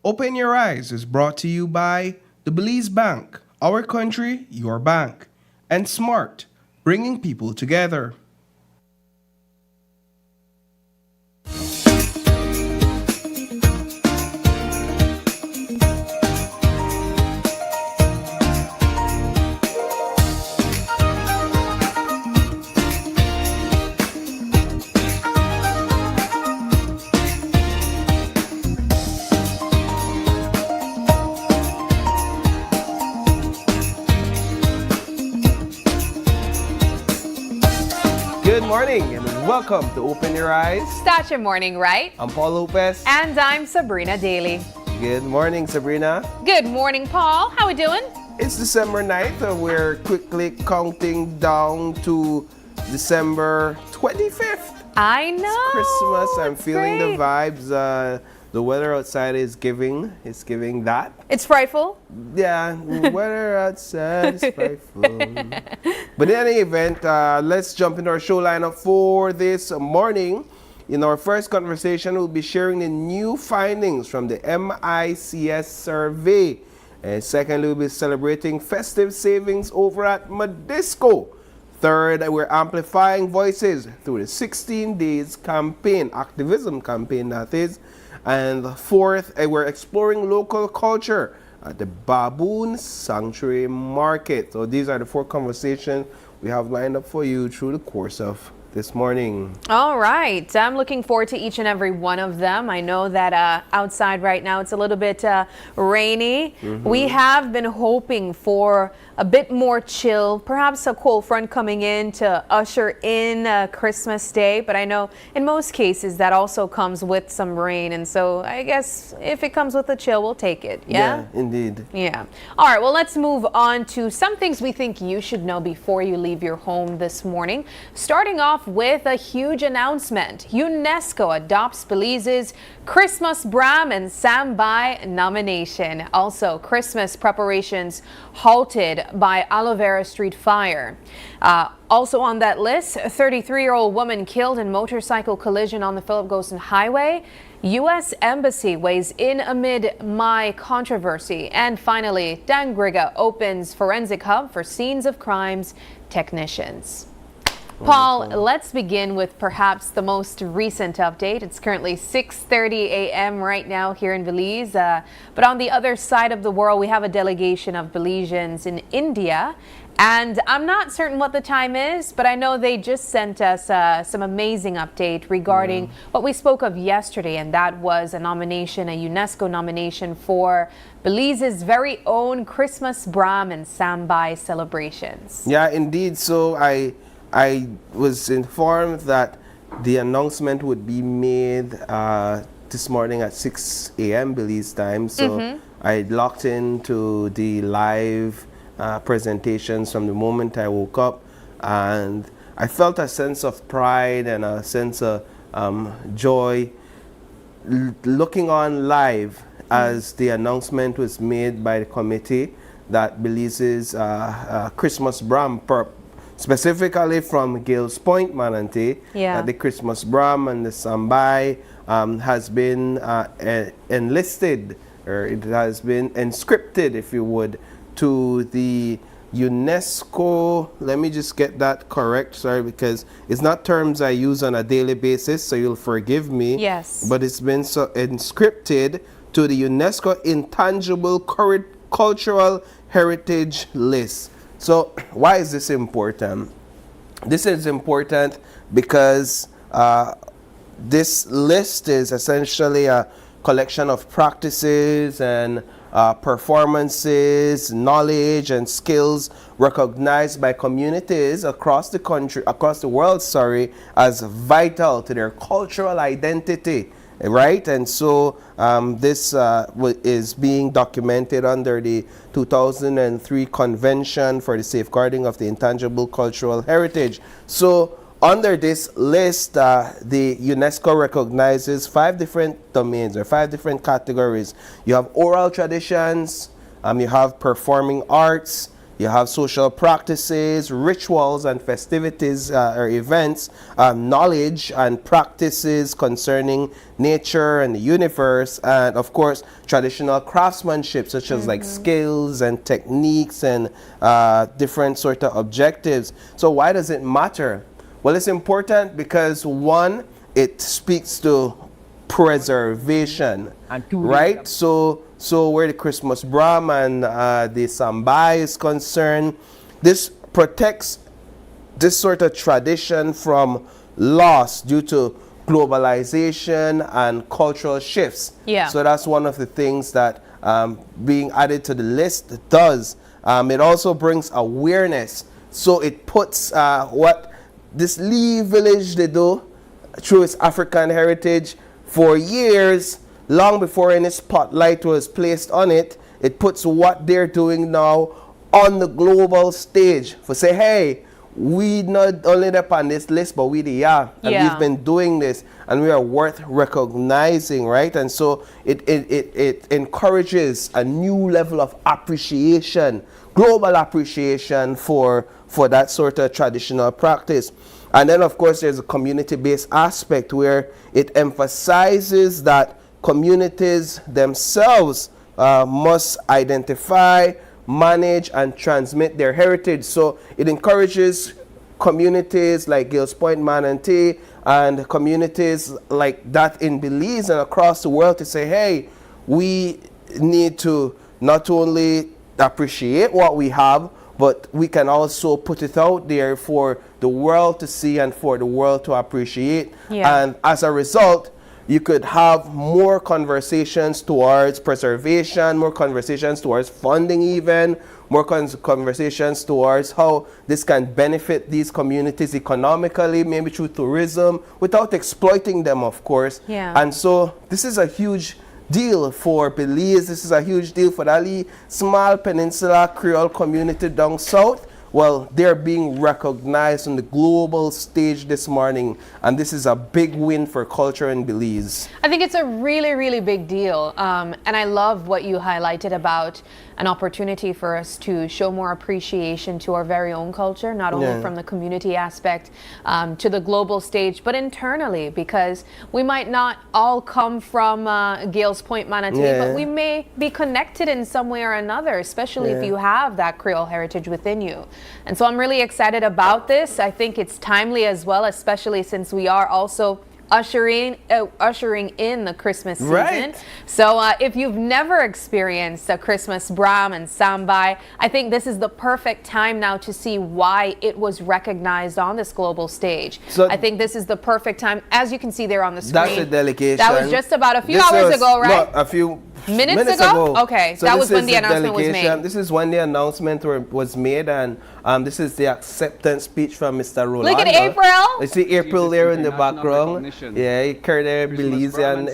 Open Your Eyes is brought to you by the Belize Bank, our country, your bank, and Smart, bringing people together. Good morning and welcome to Open Your Eyes. Start your morning right. I'm Paul Lopez. And I'm Sabrina Daly. Good morning, Sabrina. Good morning, Paul. How we doing? It's December 9th and we're quickly counting down to December 25th. I know. It's Christmas. I'm It's feeling great. the vibes. The weather outside is giving that. It's frightful. Yeah, weather outside is frightful. But in any event, let's jump into our show lineup for this morning. In our first conversation, we'll be sharing the new findings from the MICS survey. And secondly, we'll be celebrating festive savings over at Madisco. Third, we're amplifying voices through the 16 days campaign, activism campaign that is. And fourth, we're exploring local culture at the Baboon Sanctuary Market. So these are the four conversations we have lined up for you through the course of this morning. All right. I'm looking forward to each and every one of them. I know that outside right now it's a little bit rainy. We have been hoping for a bit more chill, perhaps a cold front coming in to usher in Christmas Day. But I know in most cases that also comes with some rain. And so I guess if it comes with a chill, we'll take it. Yeah, Indeed. Yeah. All right. Well, let's move on to some things we think you should know before you leave your home this morning. Starting off with a huge announcement. UNESCO adopts Belize's Christmas Bram and Sambai nomination. Also, Christmas preparations halted by Aloe Vera Street fire. Also on that list, a 33-year-old woman killed in motorcycle collision on the Philip Gosen Highway. U.S. Embassy weighs in amid my controversy. And finally, Dangriga opens forensic hub for scenes of crimes technicians. Paul, let's begin with perhaps the most recent update. It's currently 6:30 a.m. right now here in Belize. But on the other side of the world, we have a delegation of Belizeans in India. And I'm not certain what the time is, but I know they just sent us some amazing update regarding what we spoke of yesterday, and that was a nomination, a UNESCO nomination for Belize's very own Christmas Bram and Sambai celebrations. Yeah, indeed. So I was informed that the announcement would be made this morning at 6 a.m. Belize time. So I locked into the live presentations from the moment I woke up, and I felt a sense of pride and a sense of joy looking on live as the announcement was made by the committee that Belize's Christmas Bram, specifically from Gales Point, Manatee, the Christmas Bram and the Sambai has been enlisted, or it has been inscripted, if you would, to the UNESCO. Let me just get that correct, sorry, because it's not terms I use on a daily basis, so you'll forgive me. Yes. But it's been inscripted to the UNESCO Intangible Cultural Heritage List. So why is this important? This is important because this list is essentially a collection of practices and performances, knowledge and skills recognized by communities across the country, across the world, as vital to their cultural identity. Right, and so this is being documented under the 2003 Convention for the Safeguarding of the Intangible Cultural Heritage. So under this list, the UNESCO recognizes 5 different domains or 5 different categories. You have oral traditions, you have performing arts, you have social practices, rituals and festivities or events, knowledge and practices concerning nature and the universe, and of course traditional craftsmanship such as like skills and techniques and different sort of objectives. So why does it matter? Well, it's important because one, it speaks to preservation, And two, right? So where the Christmas Bram and the Sambai is concerned, this protects this sort of tradition from loss due to globalization and cultural shifts. Yeah. So that's one of the things that being added to the list does. It also brings awareness. So it puts what this Lee village they do through its African heritage for years, long before any spotlight was placed on it. It puts what they're doing now on the global stage for say, hey, we not only up on this list, but we the and we've been doing this, and we are worth recognizing, right? And so it encourages a new level of appreciation, global appreciation for that sort of traditional practice. And then of course there's a community-based aspect where it emphasizes that communities themselves must identify, manage and transmit their heritage. So it encourages communities like Gales Point, Manatee, and communities like that in Belize and across the world to say, hey, we need to not only appreciate what we have, but we can also put it out there for the world to see and for the world to appreciate. And as a result, you could have more conversations towards preservation, more conversations towards funding even, more conversations towards how this can benefit these communities economically, maybe through tourism, without exploiting them, of course. And so this is a huge deal for Belize. This is a huge deal for that small peninsula Creole community down south. Well, they're being recognized on the global stage this morning, and this is a big win for culture in Belize. I think it's a really, really big deal. And I love what you highlighted about an opportunity for us to show more appreciation to our very own culture, not only from the community aspect to the global stage, but internally, because we might not all come from Gales Point, Manatee, but we may be connected in some way or another, especially if you have that Creole heritage within you. And so I'm really excited about this. I think it's timely as well, especially since we are also ushering in the Christmas season. So if you've never experienced a Christmas Bram and Sambai, I think this is the perfect time now to see why it was recognized on this global stage. So I think this is the perfect time. As you can see there on the screen, that's a delegation. That was just about a few hours ago, right? No, a few minutes ago? Okay, so that was when the announcement was made. This is when the announcement was made, and this is the acceptance speech from Mr. Rolando. Look at April. You see April there in the background. Yeah, he carried the Belizean,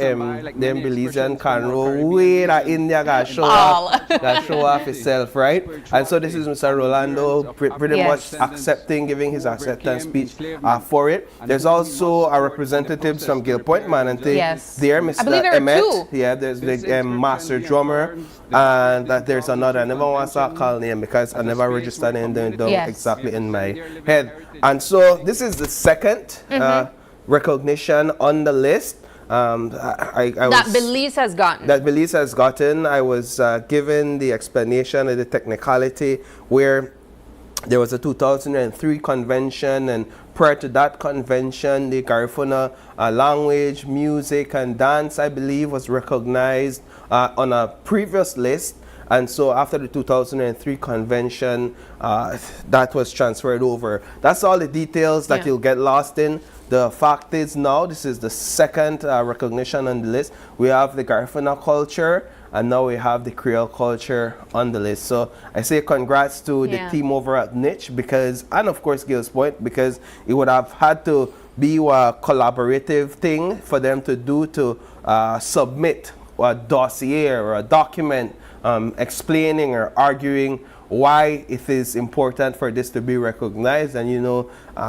them Belizean Conroe. Way that India got show off itself, right? And so this is Mr. Rolando pretty much accepting, giving his acceptance speech for it. There's also a representatives from Gale Point, Manatee. There, Mr. Emmett. Yeah, there's the master drummer, and there's another. I never want to call name because I never registered name exactly in my head. And so this is the second recognition on the list that Belize has gotten. That Belize has gotten. I was given the explanation of the technicality where there was a 2003 convention, and prior to that convention, the Garifuna language, music, and dance, I believe, was recognized on a previous list. And so after the 2003 convention, that was transferred over. That's all the details that you'll get lost in. The fact is now, this is the second recognition on the list. We have the Garifuna culture, and now we have the Creole culture on the list. So I say congrats to the team over at Niche, because, and of course Gales Point, because it would have had to be a collaborative thing for them to do to submit a dossier or a document explaining or arguing why it is important for this to be recognized, and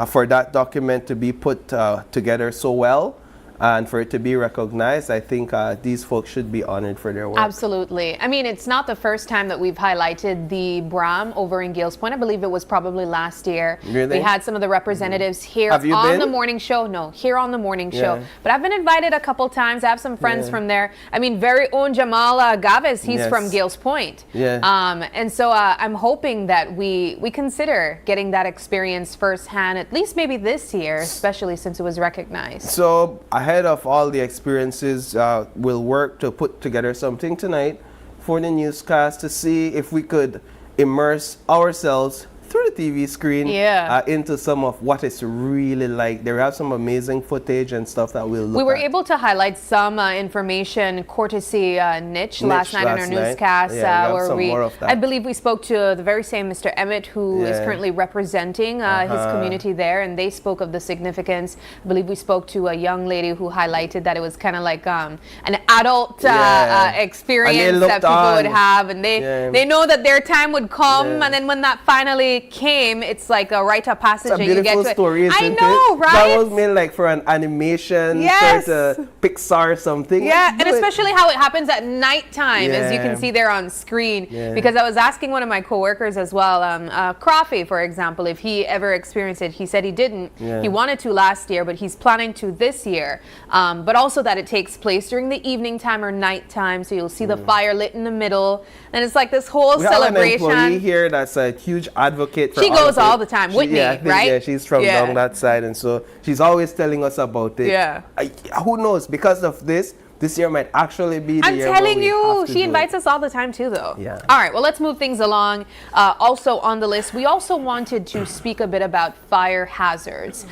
for that document to be put together so well and for it to be recognized, I think these folks should be honored for their work. Absolutely. I mean, it's not the first time that we've highlighted the Bram over in Gales Point. I believe it was probably last year. Really? We had some of the representatives here Have you on been? the morning show. No, here on the morning show. Yeah. But I've been invited a couple times. I have some friends from there. I mean, very own Jamal Gaves, he's Yes. from Gales Point. Yeah. And so I'm hoping that we consider getting that experience firsthand, at least maybe this year, especially since it was recognized. So ahead of all the experiences, we'll work to put together something tonight for the newscast to see if we could immerse ourselves through the TV screen into some of what it's really like. They have some amazing footage and stuff that we'll look at. We were able to highlight some information courtesy Niche last night in our newscast. Where I believe we spoke to the very same Mr. Emmett, who is currently representing his community there, and they spoke of the significance. I believe we spoke to a young lady who highlighted that it was kind of like an adult experience that people would have, and they know that their time would come, and then when that finally came, it's like a rite of passage. It's a beautiful story, isn't it? I know, right? That was made like for an animation, sort of Pixar or something. Yeah, and especially how it happens at nighttime, as you can see there on screen. Because I was asking one of my coworkers as well, Crawfy, for example, if he ever experienced it. He said he didn't. He wanted to last year, but he's planning to this year. But also that it takes place during the evening time or nighttime, so you'll see the fire lit in the middle, and it's like this whole celebration. We have an employee here that's a huge advocate. She goes all the time. Whitney, right? Yeah, she's from down that side, and so she's always telling us about it. Yeah. Who knows? Because of this year might actually be the year. I'm telling you, she invites us all the time too, though. Yeah. All right, well, let's move things along. Also on the list, we also wanted to speak a bit about fire hazards.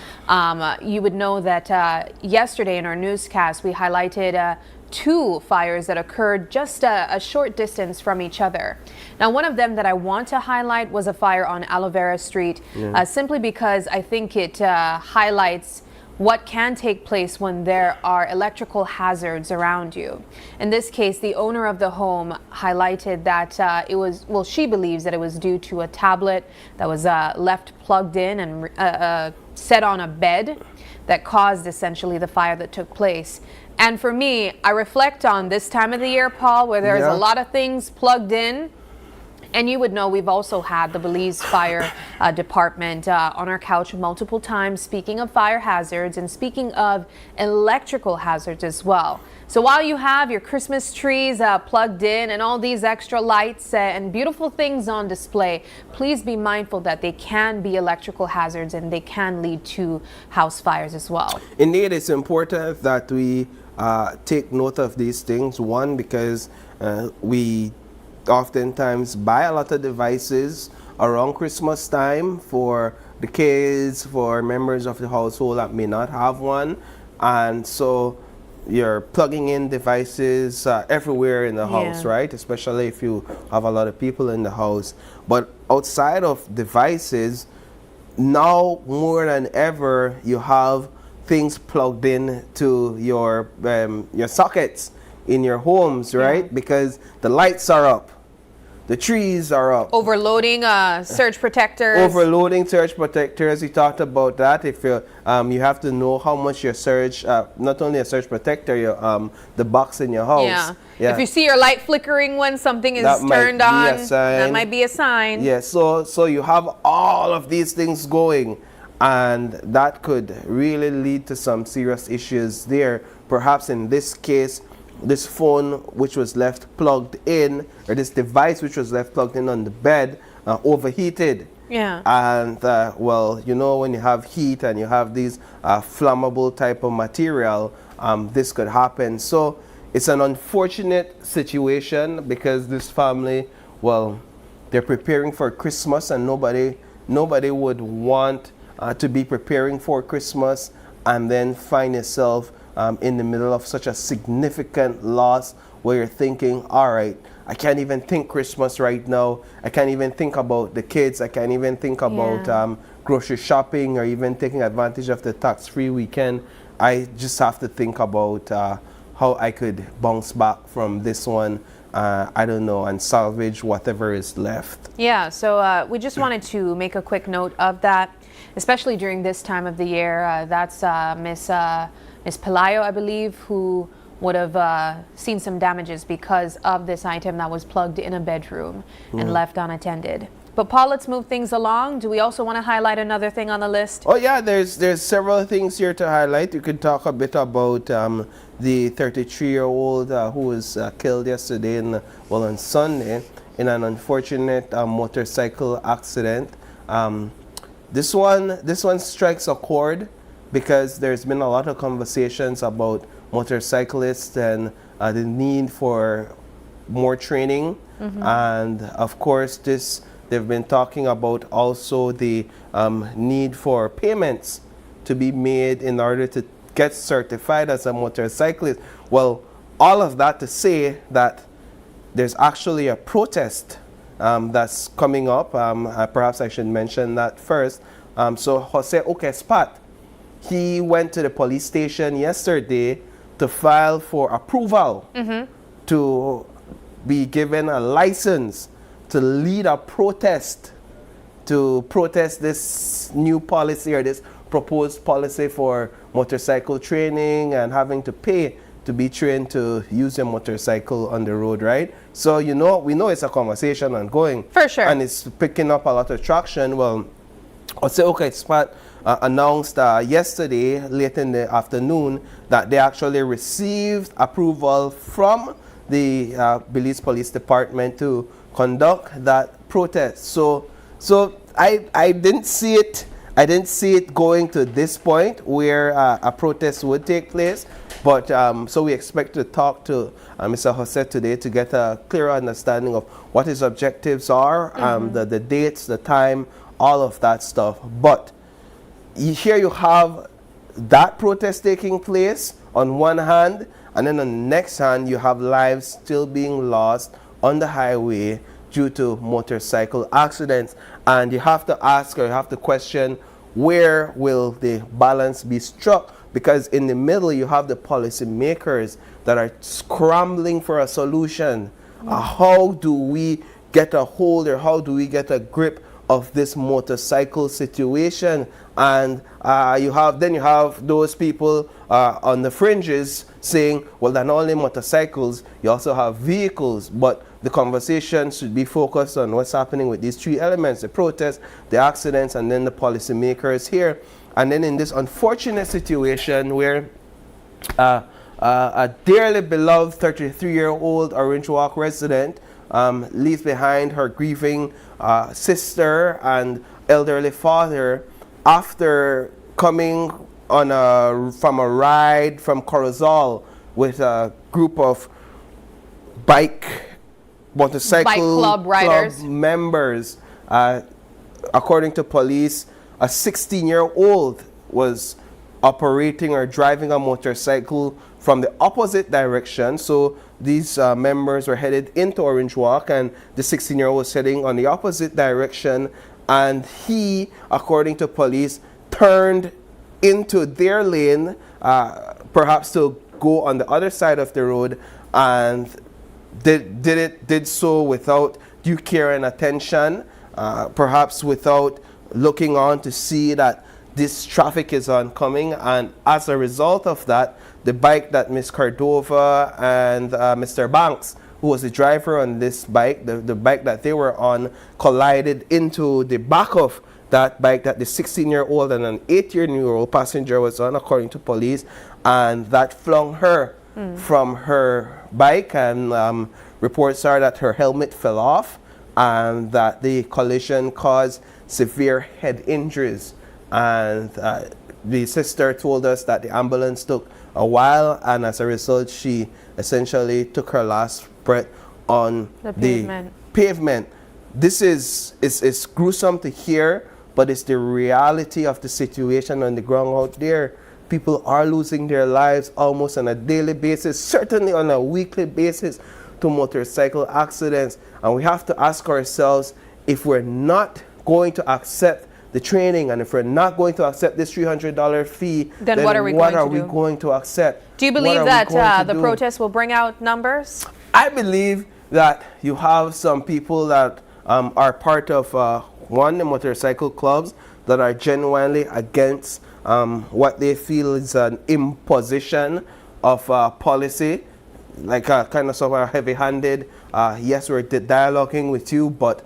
You would know that yesterday in our newscast, we highlighted 2 fires that occurred just a short distance from each other. Now, one of them that I want to highlight was a fire on Aloe Vera Street, simply because I think it highlights what can take place when there are electrical hazards around you. In this case, the owner of the home highlighted that it was, well, she believes that it was due to a tablet that was left plugged in and set on a bed that caused essentially the fire that took place. And for me, I reflect on this time of the year, Paul, where there's a lot of things plugged in. And you would know we've also had the Belize Fire Department on our couch multiple times, speaking of fire hazards and speaking of electrical hazards as well. So while you have your Christmas trees plugged in and all these extra lights and beautiful things on display, please be mindful that they can be electrical hazards and they can lead to house fires as well. Indeed, it's important that we take note of these things. One, because we oftentimes buy a lot of devices around Christmas time for the kids, for members of the household that may not have one, and so you're plugging in devices everywhere in the house, right? Especially if you have a lot of people in the house. But outside of devices, now more than ever, you have things plugged in to your sockets in your homes, right? Because the lights are up, the trees are up. Overloading surge protectors. Overloading surge protectors. We talked about that. If you you have to know how much your surge, not only a surge protector, your the box in your house. If you see your light flickering when something is turned on, that might be a sign. Yeah. So you have all of these things going, and that could really lead to some serious issues there. Perhaps in this case, this phone which was left plugged in, or this device which was left plugged in on the bed, overheated. Yeah. And well, you know, when you have heat and you have these flammable type of material, this could happen. So it's an unfortunate situation because this family, well, they're preparing for Christmas, and nobody would want to be preparing for Christmas and then find yourself in the middle of such a significant loss where you're thinking, all right, I can't even think Christmas right now. I can't even think about the kids. I can't even think about grocery shopping or even taking advantage of the tax-free weekend. I just have to think about how I could bounce back from this one, I don't know, and salvage whatever is left. Yeah, so we just wanted to make a quick note of that, especially during this time of the year. That's Miss Ms. Pelayo, I believe, who would have seen some damages because of this item that was plugged in a bedroom and left unattended. But Paul, let's move things along. Do we also want to highlight another thing on the list? Oh yeah, there's several things here to highlight. You could talk a bit about the 33-year-old who was killed yesterday, on Sunday, in an unfortunate motorcycle accident. This one strikes a chord because there's been a lot of conversations about motorcyclists and the need for more training, and of course they've been talking about also the need for payments to be made in order to get certified as a motorcyclist. Well, all of that to say that there's actually a protest that's coming up. Perhaps I should mention that first. So Jose Okespat, he went to the police station yesterday to file for approval to be given a license to lead a protest, to protest this new policy or this proposed policy for motorcycle training and having to pay to be trained to use your motorcycle on the road, right? So we know it's a conversation ongoing. For sure. And it's picking up a lot of traction. Well, Okespat announced yesterday, late in the afternoon, that they actually received approval from the Belize Police Department to conduct that protest. So I didn't see it. I didn't see it going to this point where a protest would take place. But so we expect to talk to Mr. Jose today to get a clearer understanding of what his objectives are, the dates, the time, all of that stuff. But here you have that protest taking place on one hand, and then on the next hand you have lives still being lost on the highway due to motorcycle accidents. And you have to ask, or you have to question, where will the balance be struck? Because in the middle you have the policymakers that are scrambling for a solution. How do we get a hold, or how do we get a grip of this motorcycle situation? And you have those people on the fringes saying, well, not only motorcycles, you also have vehicles. But the conversation should be focused on what's happening with these three elements: the protests, the accidents, and then the policymakers here. And then in this unfortunate situation where a dearly beloved 33-year-old Orange Walk resident leaves behind her grieving sister and elderly father after coming on from a ride from Corozal with a group of motorcycle club riders, members. According to police, a 16-year-old was operating or driving a motorcycle from the opposite direction. So these members were headed into Orange Walk, and the 16-year-old was heading on the opposite direction. And he, according to police, turned into their lane, perhaps to go on the other side of the road, and did so without due care and attention, perhaps without looking on to see that this traffic is oncoming. And as a result of that, the bike that Ms. Cordova and Mr. Banks, who was the driver on this bike, the bike that they were on, collided into the back of that bike that the 16-year-old and an 8-year-old passenger was on, according to police, and that flung her from her bike. And reports are that her helmet fell off, and that the collision caused severe head injuries. And the sister told us that the ambulance took a while, and as a result, she essentially took her last breath on the pavement. This is gruesome to hear, but it's the reality of the situation on the ground out there. People are losing their lives almost on a daily basis, certainly on a weekly basis, to motorcycle accidents. And we have to ask ourselves, if we're not going to accept the training, and if we're not going to accept this $300 fee, then what are we going to accept? Do you believe that the protest will bring out numbers? I believe that you have some people that are part of the motorcycle clubs that are genuinely against what they feel is an imposition of policy, like kind of sort of heavy-handed. Yes, we're dialoguing with you, but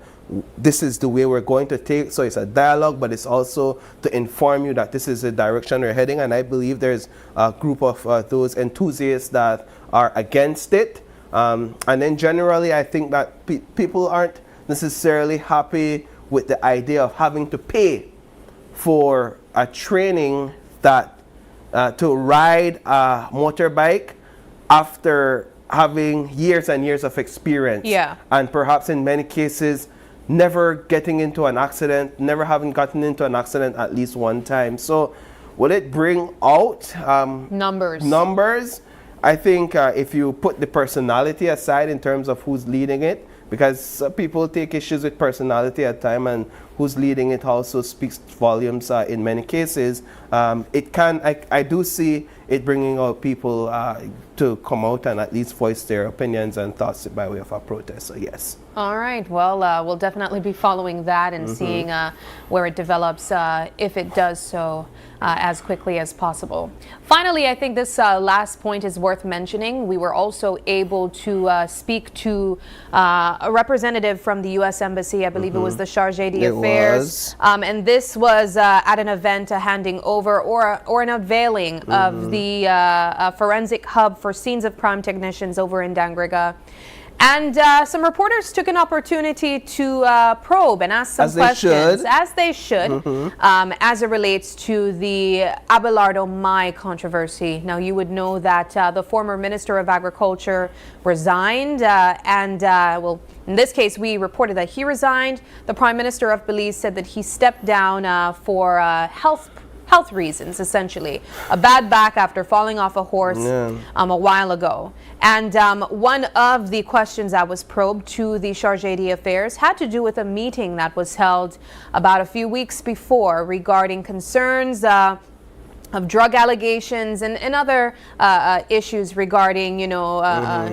this is the way we're going to take. So it's a dialogue, but it's also to inform you that this is the direction we're heading. And I believe there's a group of those enthusiasts that are against it. And then generally, I think that people aren't necessarily happy with the idea of having to pay for a training that to ride a motorbike after having years and years of experience. Yeah. And perhaps in many cases, never getting into an accident, never having gotten into an accident at least one time. So will it bring out numbers? I think if you put the personality aside in terms of who's leading it, because people take issues with personality at time, and who's leading it also speaks volumes in many cases. I do see it bringing out people to come out and at least voice their opinions and thoughts by way of a protest. So yes. All right. Well, we'll definitely be following that and seeing where it develops, if it does so as quickly as possible. Finally, I think this last point is worth mentioning. We were also able to speak to a representative from the U.S. Embassy. I believe it was the Chargé d'Affaires. And this was at an event, a handing over or an unveiling of the forensic hub for scenes of crime technicians over in Dangriga. And some reporters took an opportunity to probe and ask some questions, as they should, as it relates to the Abelardo Mai controversy. Now, you would know that the former Minister of Agriculture resigned, well, in this case, we reported that he resigned. The Prime Minister of Belize said that he stepped down for health reasons, essentially. A bad back after falling off a horse a while ago. And one of the questions that was probed to the Chargé d'Affaires had to do with a meeting that was held about a few weeks before regarding concerns of drug allegations and other issues regarding,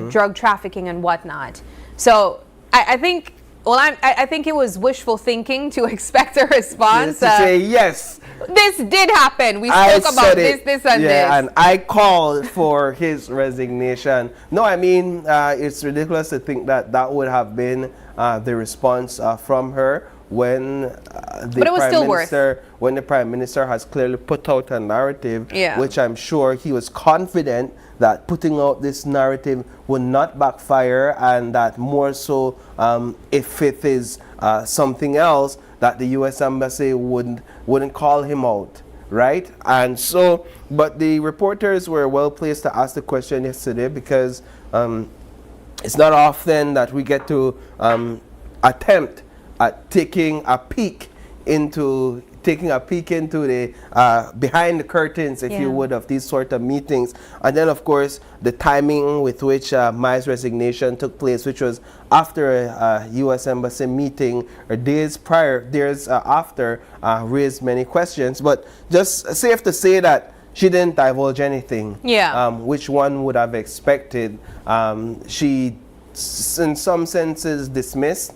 drug trafficking and whatnot. So I think, I think it was wishful thinking to expect a response. To say yes. This did happen. We spoke about this, and this. Yeah, and I called for his resignation. No, I mean, it's ridiculous to think that that would have been the response from her when when the Prime Minister has clearly put out a narrative, which I'm sure he was confident that putting out this narrative would not backfire, and that more so if it is something else, that the U.S. Embassy wouldn't call him out, right? And so, but the reporters were well placed to ask the question yesterday, because it's not often that we get to attempt at taking a peek into the behind the curtains, if you would, of these sort of meetings. And then, of course, the timing with which Mai's resignation took place, which was after a U.S. Embassy meeting, or days after, raised many questions. But just safe to say that she didn't divulge anything, which one would have expected. She, in some senses, dismissed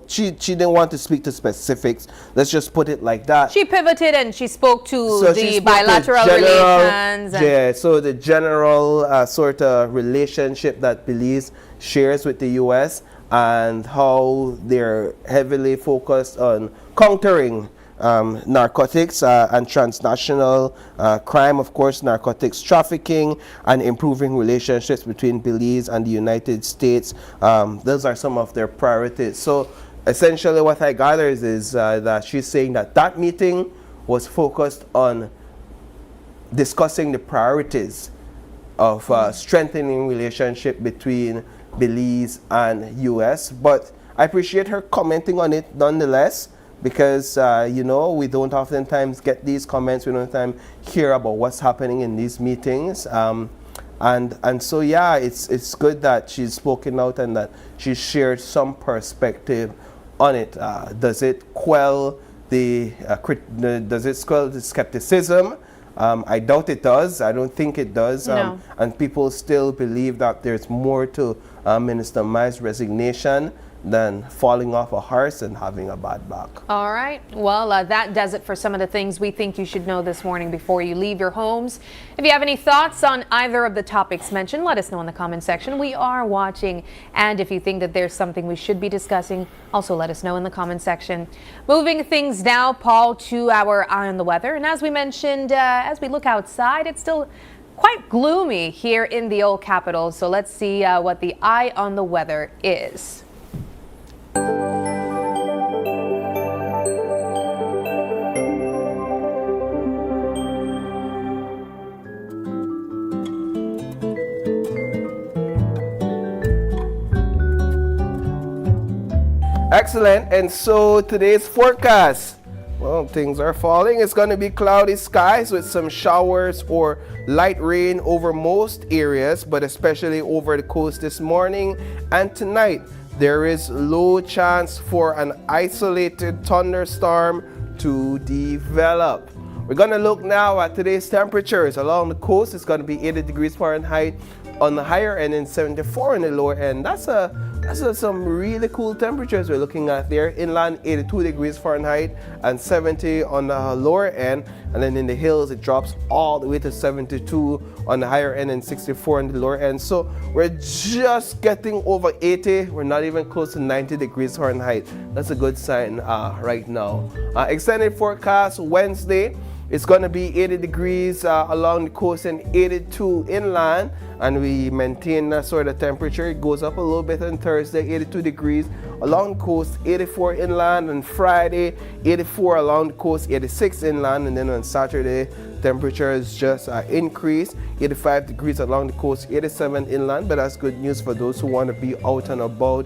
she didn't want to speak to specifics. Let's just put it like that. She pivoted and she spoke to the bilateral relations. So the general sort of relationship that Belize shares with the U.S. and how they're heavily focused on countering narcotics and transnational crime, of course, narcotics trafficking, and improving relationships between Belize and the United States. Those are some of their priorities. So essentially what I gather is that she's saying that meeting was focused on discussing the priorities of strengthening relationship between Belize and U.S. But I appreciate her commenting on it nonetheless, because we don't oftentimes get these comments. We don't oftentimes hear about what's happening in these meetings, and so it's good that she's spoken out and that she shared some perspective on it. Does it quell the skepticism? I doubt it does. I don't think it does. No. And people still believe that there's more to Minister Mai's resignation than falling off a horse and having a bad back. All right. Well, that does it for some of the things we think you should know this morning before you leave your homes. If you have any thoughts on either of the topics mentioned, let us know in the comment section. We are watching. And if you think that there's something we should be discussing, also let us know in the comment section. Moving things now, Paul, to our eye on the weather. And as we mentioned, as we look outside, it's still quite gloomy here in the old capital. So let's see what the eye on the weather is. Excellent. And so today's forecast, well, things are falling. It's going to be cloudy skies with some showers or light rain over most areas, but especially over the coast this morning and tonight. There is low chance for an isolated thunderstorm to develop. We're going to look now at today's temperatures. Along the coast, it's going to be 80 degrees Fahrenheit on the higher end and 74 on the lower end. That's some really cool temperatures we're looking at there. Inland, 82 degrees Fahrenheit and 70 on the lower end. And then in the hills, it drops all the way to 72 on the higher end and 64 on the lower end. So we're just getting over 80. We're not even close to 90 degrees Fahrenheit. That's a good sign right now. Extended forecast Wednesday. It's going to be 80 degrees along the coast and 82 inland, and we maintain that sort of temperature. It goes up a little bit on Thursday, 82 degrees along the coast, 84 inland, and Friday, 84 along the coast, 86 inland, and then on Saturday, temperatures just increase, 85 degrees along the coast, 87 inland, but that's good news for those who want to be out and about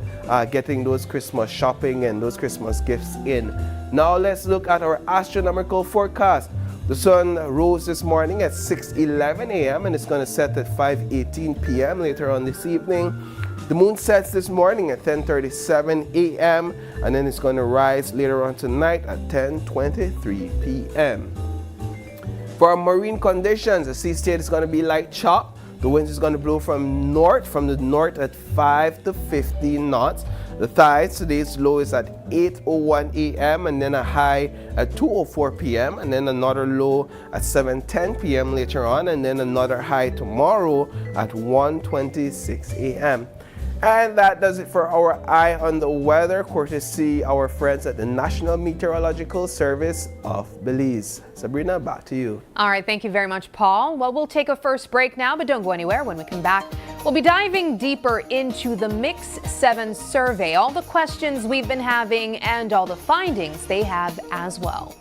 getting those Christmas shopping and those Christmas gifts in. Now let's look at our astronomical forecast. The sun rose this morning at 6:11 a.m. and it's going to set at 5:18 p.m. later on this evening. The moon sets this morning at 10:37 a.m. and then it's going to rise later on tonight at 10:23 p.m. For our marine conditions, the sea state is going to be light chop. The winds is going to blow from the north at 5 to 15 knots. The tides, today's low is at 8:01 a.m. and then a high at 2:04 p.m. and then another low at 7:10 p.m. later on, and then another high tomorrow at 1:26 a.m. And that does it for our eye on the weather, courtesy our friends at the National Meteorological Service of Belize. Sabrina, back to you. All right, thank you very much, Paul. Well, we'll take a first break now, but don't go anywhere. When we come back, we'll be diving deeper into the Mix 7 survey, all the questions we've been having and all the findings they have as well.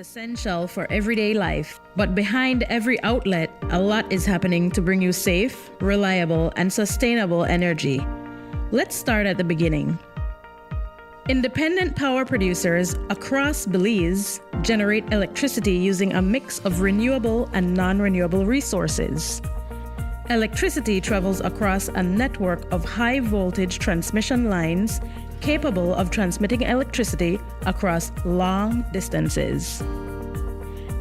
Essential for everyday life, but behind every outlet, a lot is happening to bring you safe, reliable, and sustainable energy. Let's start at the beginning. Independent power producers across Belize generate electricity using a mix of renewable and non-renewable resources. Electricity travels across a network of high-voltage transmission lines capable of transmitting electricity across long distances.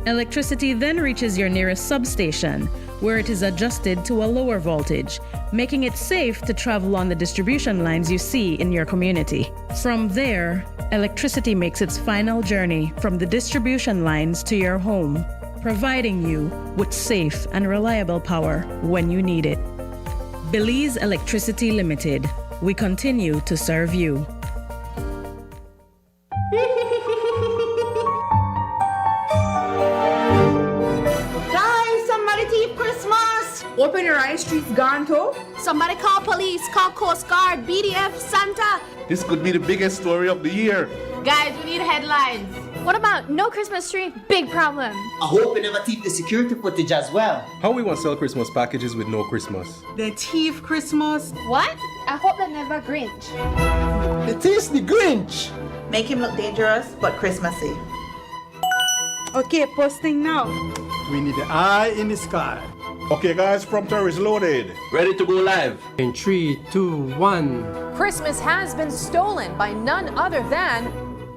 Electricity then reaches your nearest substation, where it is adjusted to a lower voltage, making it safe to travel on the distribution lines you see in your community. From there, electricity makes its final journey from the distribution lines to your home, providing you with safe and reliable power when you need it. Belize Electricity Limited. We continue to serve you. Open your eyes, streets gone too. Somebody call police, call Coast Guard, BDF, Santa. This could be the biggest story of the year. Guys, we need headlines. What about no Christmas tree? Big problem. I hope we never keep the security footage as well. How we want to sell Christmas packages with no Christmas? The thief Christmas. What? I hope they're never Grinch. It is the Grinch. Make him look dangerous, but Christmassy. Okay, posting now. We need the eye in the sky. Okay, guys, prompter is loaded. Ready to go live. In 3, 2, 1. Christmas has been stolen by none other than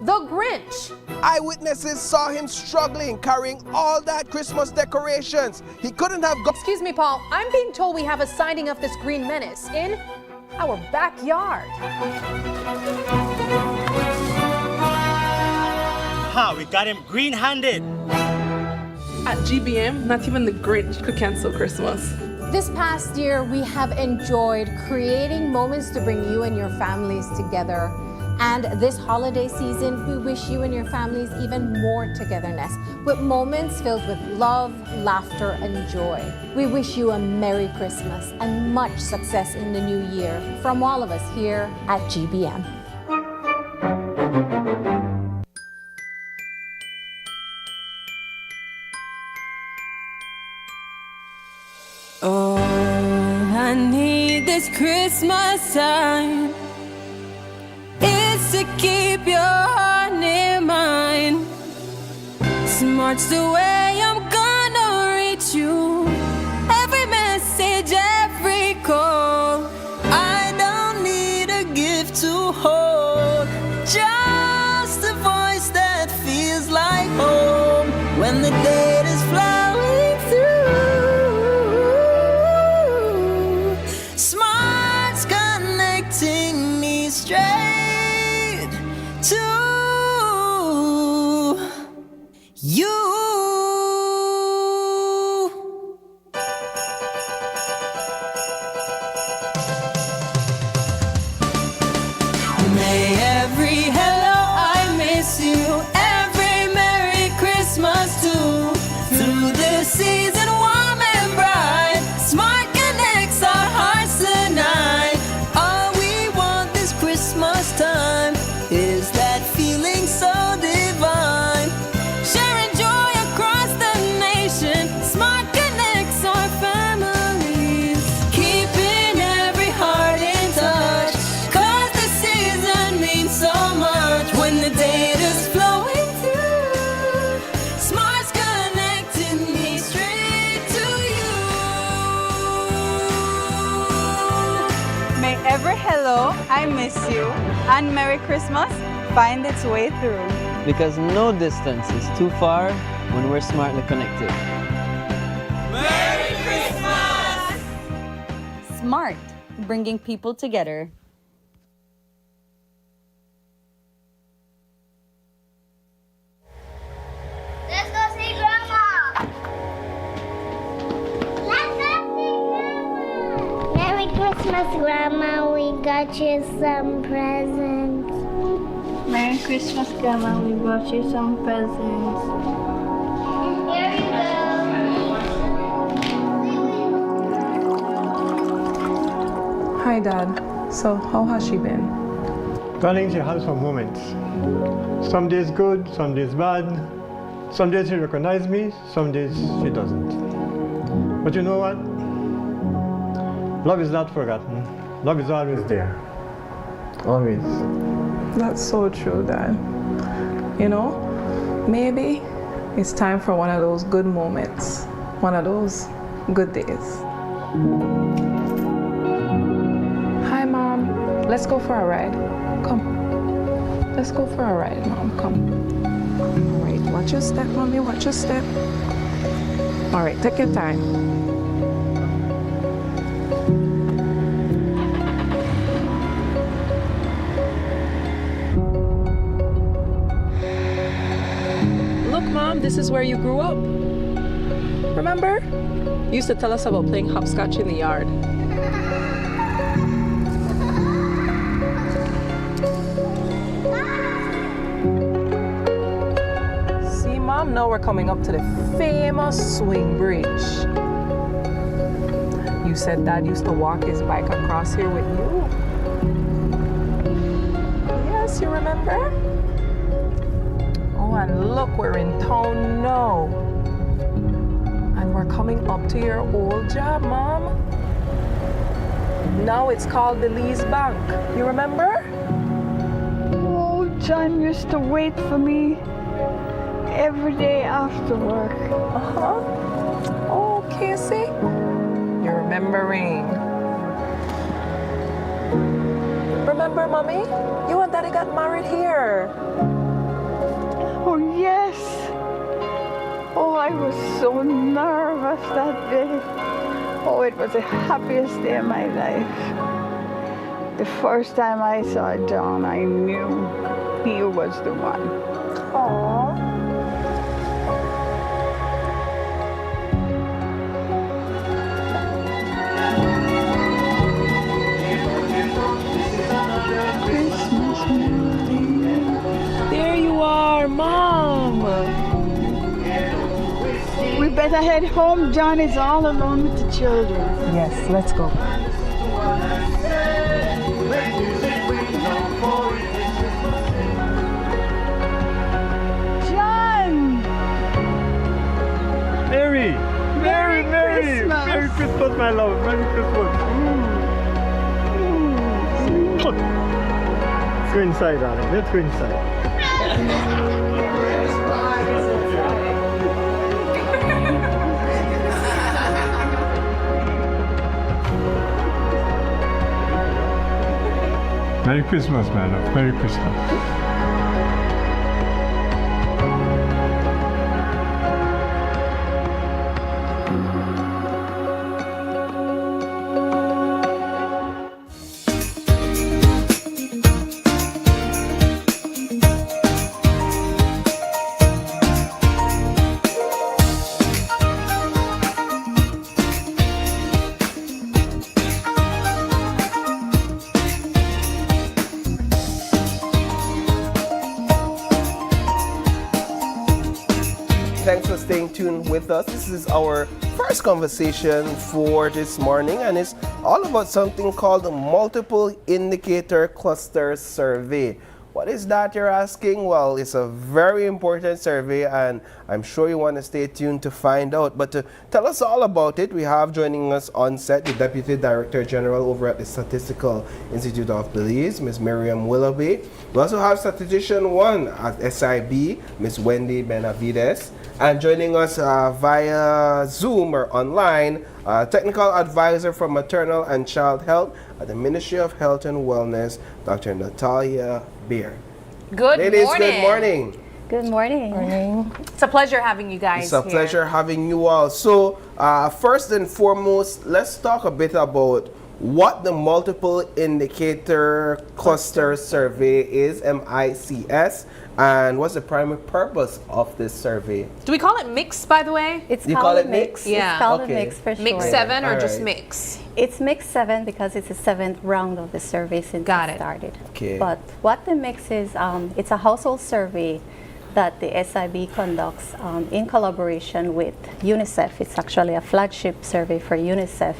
the Grinch. Eyewitnesses saw him struggling, carrying all that Christmas decorations. He couldn't have gone. Excuse me, Paul. I'm being told we have a sighting of this green menace in our backyard. Ha, we got him green-handed. At GBM, not even the Grinch could cancel Christmas. This past year, we have enjoyed creating moments to bring you and your families together. And this holiday season, we wish you and your families even more togetherness, with moments filled with love, laughter, and joy. We wish you a Merry Christmas and much success in the new year from all of us here at GBM. All I need this Christmas time is to keep your heart near mine. Smart's the way I'm gonna reach you. Every message, every call. I don't need a gift to hold, just a voice that feels like home when the date is flowing through. Smart's connecting me straight to you. May every hello I miss you, every Merry Christmas too. Through this season warm and bright, Smart connects our hearts tonight. All we want this Christmas time is that feeling so divine. Sharing joy across the nation, Smart connects our families. Keeping every heart in touch, 'cause the season means so much. When the data's flowing through, Smart's connecting me straight to you. May every hello, I miss you, and Merry Christmas find its way through. Because no distance is too far when we're smartly connected. Merry Christmas! Smart, bringing people together. Let's go see Grandma. Let's go see Grandma. Merry Christmas, Grandma. We got you some presents. Merry Christmas, Grandma. We brought you some presents. Here you go. Hi, Dad. So, how has she been? Darling, she has some moments. Some days good, some days bad. Some days she recognizes me, some days she doesn't. But you know what? Love is not forgotten. Love is always there. Always. That's so true, Dad. You know, maybe it's time for one of those good moments, one of those good days. Hi, Mom. Let's go for a ride. Come. Let's go for a ride, Mom. Come. All right, watch your step, Mommy. Watch your step. All right, take your time. Look, Mom, this is where you grew up. Remember? You used to tell us about playing hopscotch in the yard. See, Mom, now we're coming up to the famous swing bridge. You said Dad used to walk his bike across here with you. Yes, you remember? Oh, and look, we're in town now. And we're coming up to your old job, Mom. Now it's called Belize Bank. You remember? Oh, John used to wait for me every day after work. Oh, Casey. You're remembering. Remember, Mommy? You and Daddy got married here. Oh, yes. Oh, I was so nervous that day. Oh, it was the happiest day of my life. The first time I saw John, I knew he was the one. Aww. There you are, Mom. We better head home. John is all alone with the children. Yes, let's go. John! Mary! Merry Merry! Christmas! Merry Christmas, my love. Merry Christmas. Let's go inside, darling. Let's go inside. Merry Christmas, my love. Merry Christmas. Thanks for staying tuned with us. This is our first conversation for this morning, and it's all about something called the Multiple Indicator Cluster Survey. What is that, you're asking? Well, it's a very important survey, and I'm sure you want to stay tuned to find out. But to tell us all about it, we have joining us on set the Deputy Director General over at the Statistical Institute of Belize, Ms. Miriam Willoughby. We also have Statistician 1 at SIB, Ms. Wendy Benavides. And joining us via Zoom or online, Technical Advisor for Maternal and Child Health at the Ministry of Health and Wellness, Dr. Natalia Beer. Good Ladies, morning. good morning. Good morning. It's a pleasure having you guys It's a here. pleasure having you all. So, first and foremost, let's talk a bit about what the Multiple Indicator Cluster Survey is, MICS, and what's the primary purpose of this survey? Do we call it mix, by the way? It's You called call a it mix? Yeah. It's called Okay. a mix for sure. Mix 7 or All just right. mix? It's mix 7 because it's the 7th round of the survey since Got it it. started. Okay. But what the mix is, it's a household survey that the SIB conducts in collaboration with UNICEF. It's actually a flagship survey for UNICEF.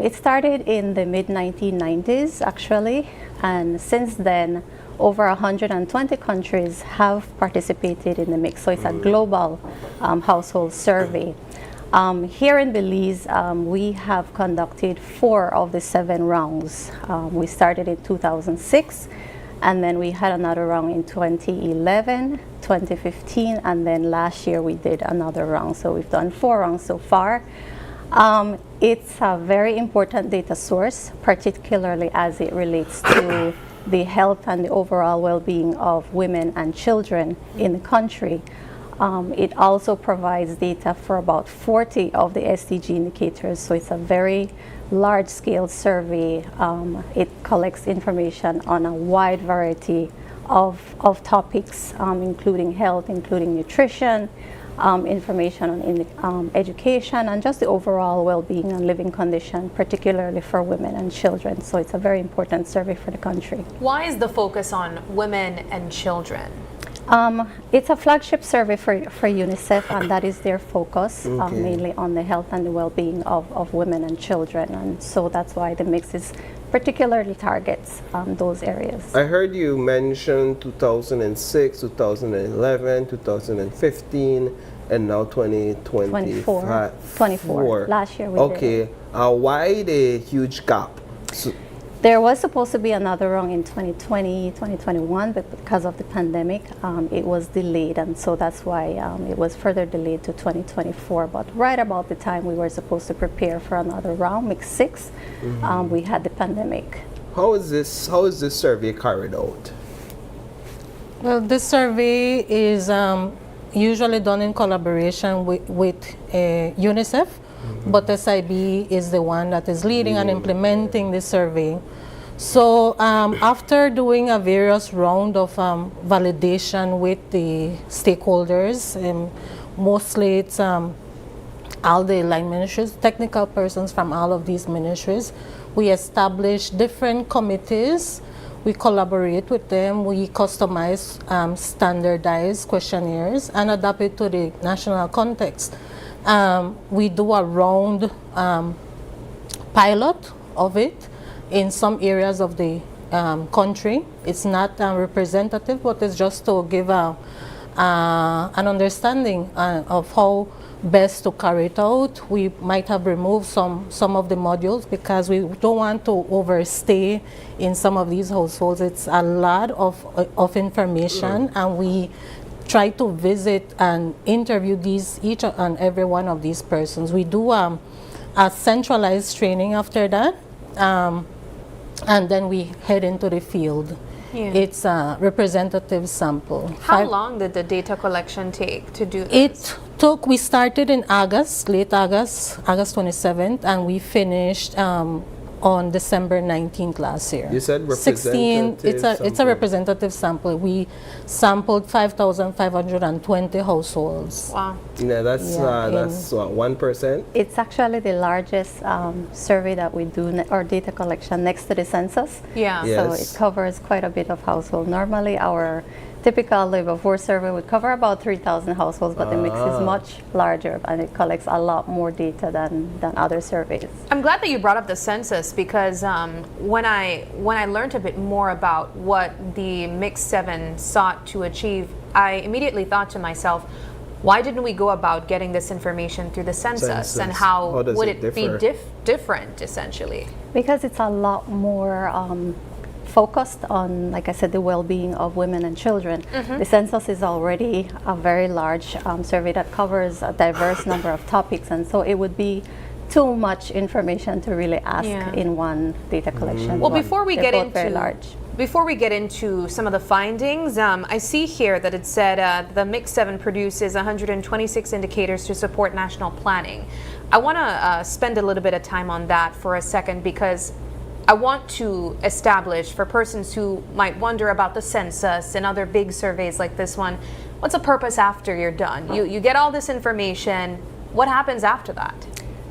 It started in the mid-1990s, actually, and since then, over 120 countries have participated in the mix. So it's a global household survey. Here in Belize, we have conducted 4 of the 7 rounds. We started in 2006, and then we had another round in 2011, 2015, and then last year we did another round. So we've done 4 rounds so far. It's a very important data source, particularly as it relates to the health and the overall well-being of women and children in the country. It also provides data for about 40 of the SDG indicators, so it's a very large-scale survey. It collects information on a wide variety of topics, including health, including nutrition, information on education, and just the overall well-being and living condition, particularly for women and children. So it's a very important survey for the country. Why is the focus on women and children? It's a flagship survey for UNICEF, and that is their focus, mainly on the health and the well-being of women and children. And so that's why the mix is particularly targets those areas. I heard you mention 2006, 2011, 2015, and now 2024. 24. Last year we did. Okay. Why the huge gap There was supposed to be another round in 2020, 2021, but because of the pandemic, it was delayed, and so that's why it was further delayed to 2024. But right about the time we were supposed to prepare for another round, Mix 6, we had the pandemic. How is this survey carried out? Well, this survey is usually done in collaboration with UNICEF, but SIB is the one that is leading and implementing the survey. So after doing a various round of validation with the stakeholders, mostly it's all the line ministries, technical persons from all of these ministries, we establish different committees. We collaborate with them. We customize standardized questionnaires and adapt it to the national context. We do a round pilot of it in some areas of the country. It's not representative, but it's just to give an understanding of how best to carry it out. We might have removed some of the modules because we don't want to overstay in some of these households. It's a lot of information, and we try to visit and interview each and every one of these persons. We do a centralized training after that, and then we head into the field. Yeah. It's a representative sample. How long did the data collection take to do this? We started in August, late August, August 27th, and we finished on December 19th last year. You said representative it's a representative sample. We sampled 5,520 households. Wow. Yeah, that's what, 1%? It's actually the largest survey that we do, or data collection, next to the census. Yeah. So it covers quite a bit of household. Normally our typical labor force survey would cover about 3,000 households, but the mix is much larger and it collects a lot more data than other surveys. I'm glad that you brought up the census because when I learned a bit more about what the Mix 7 sought to achieve, I immediately thought to myself, why didn't we go about getting this information through the census, and how would it be different essentially? Because it's a lot more focused on, like I said, the well-being of women and children. The census is already a very large survey that covers a diverse number of topics, and so it would be too much information to really ask in one data collection. Well, before we get into very large. Before we get into some of the findings, I see here that it said the Mix 7 produces 126 indicators to support national planning. I want to spend a little bit of time on that for a second, because I want to establish, for persons who might wonder about the census and other big surveys like this one, what's the purpose after you're done? You get all this information. What happens after that?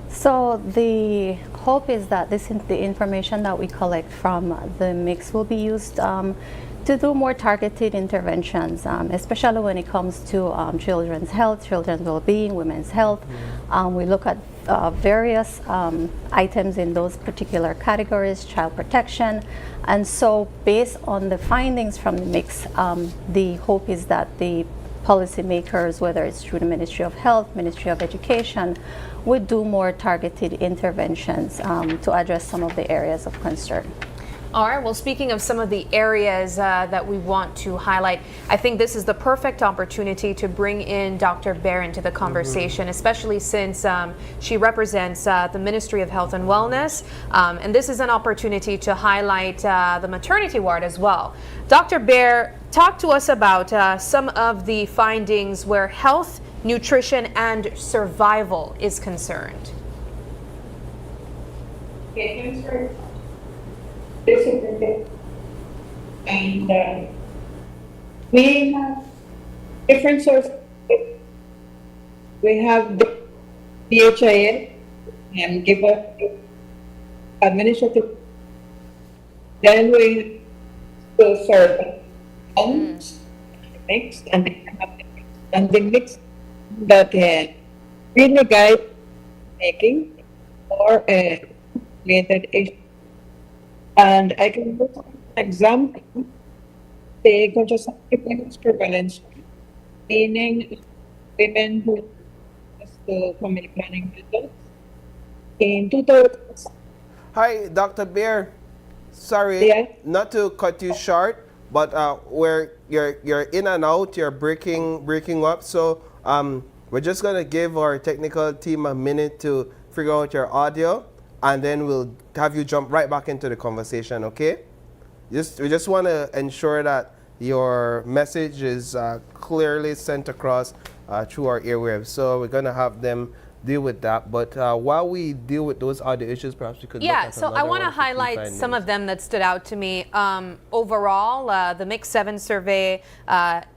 So the hope is that the information that we collect from the mix will be used to do more targeted interventions, especially when it comes to children's health, children's well-being, women's health. We look at various items in those particular categories, child protection. And so based on the findings from the mix, the hope is that the policymakers, whether it's through the Ministry of Health, Ministry of Education, would do more targeted interventions to address some of the areas of concern. All right, well, speaking of some of the areas that we want to highlight, I think this is the perfect opportunity to bring in Dr. Baer into the conversation, especially since she represents the Ministry of Health and Wellness. And this is an opportunity to highlight the maternity ward as well. Dr. Baer, talk to us about some of the findings where health, nutrition, and survival is concerned. Okay, thanks for this is and we have different sources. We have the PHIN and give us administrative. Then we will serve mix and the mix that really guide making or related issue. And I can give an example, the contraceptive prevalence, meaning women who has the family planning methods. In 2000, Hi, Dr. Bear. Sorry, Yeah. not to cut you short, but where you're in and out, you're breaking up. So we're just gonna give our technical team a minute to figure out your audio, and then we'll have you jump right back into the conversation. Okay? We just want to ensure that your message is clearly sent across through our airwaves. So we're gonna have them deal with that. But while we deal with those audio issues, perhaps we could look at So I another want to one of the key highlight some findings. of them that stood out to me. Overall, the Mix 7 survey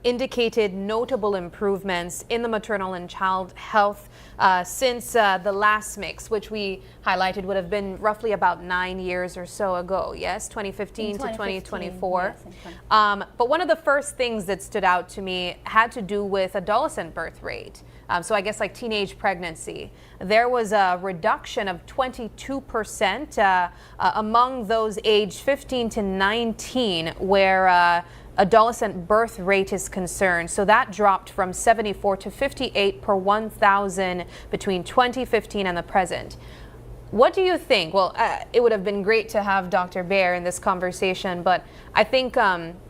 indicated notable improvements in the maternal and child health since the last mix, which we highlighted would have been roughly about 9 years or so ago. Yes, 2015 to 2024. Yes, But one of the first things that stood out to me had to do with adolescent birth rate. So I guess like teenage pregnancy. There was a reduction of 22% among those aged 15 to 19 where adolescent birth rate is concerned. So that dropped from 74 to 58 per 1,000 between 2015 and the present. What do you think? Well, it would have been great to have Dr. Bear in this conversation, but I think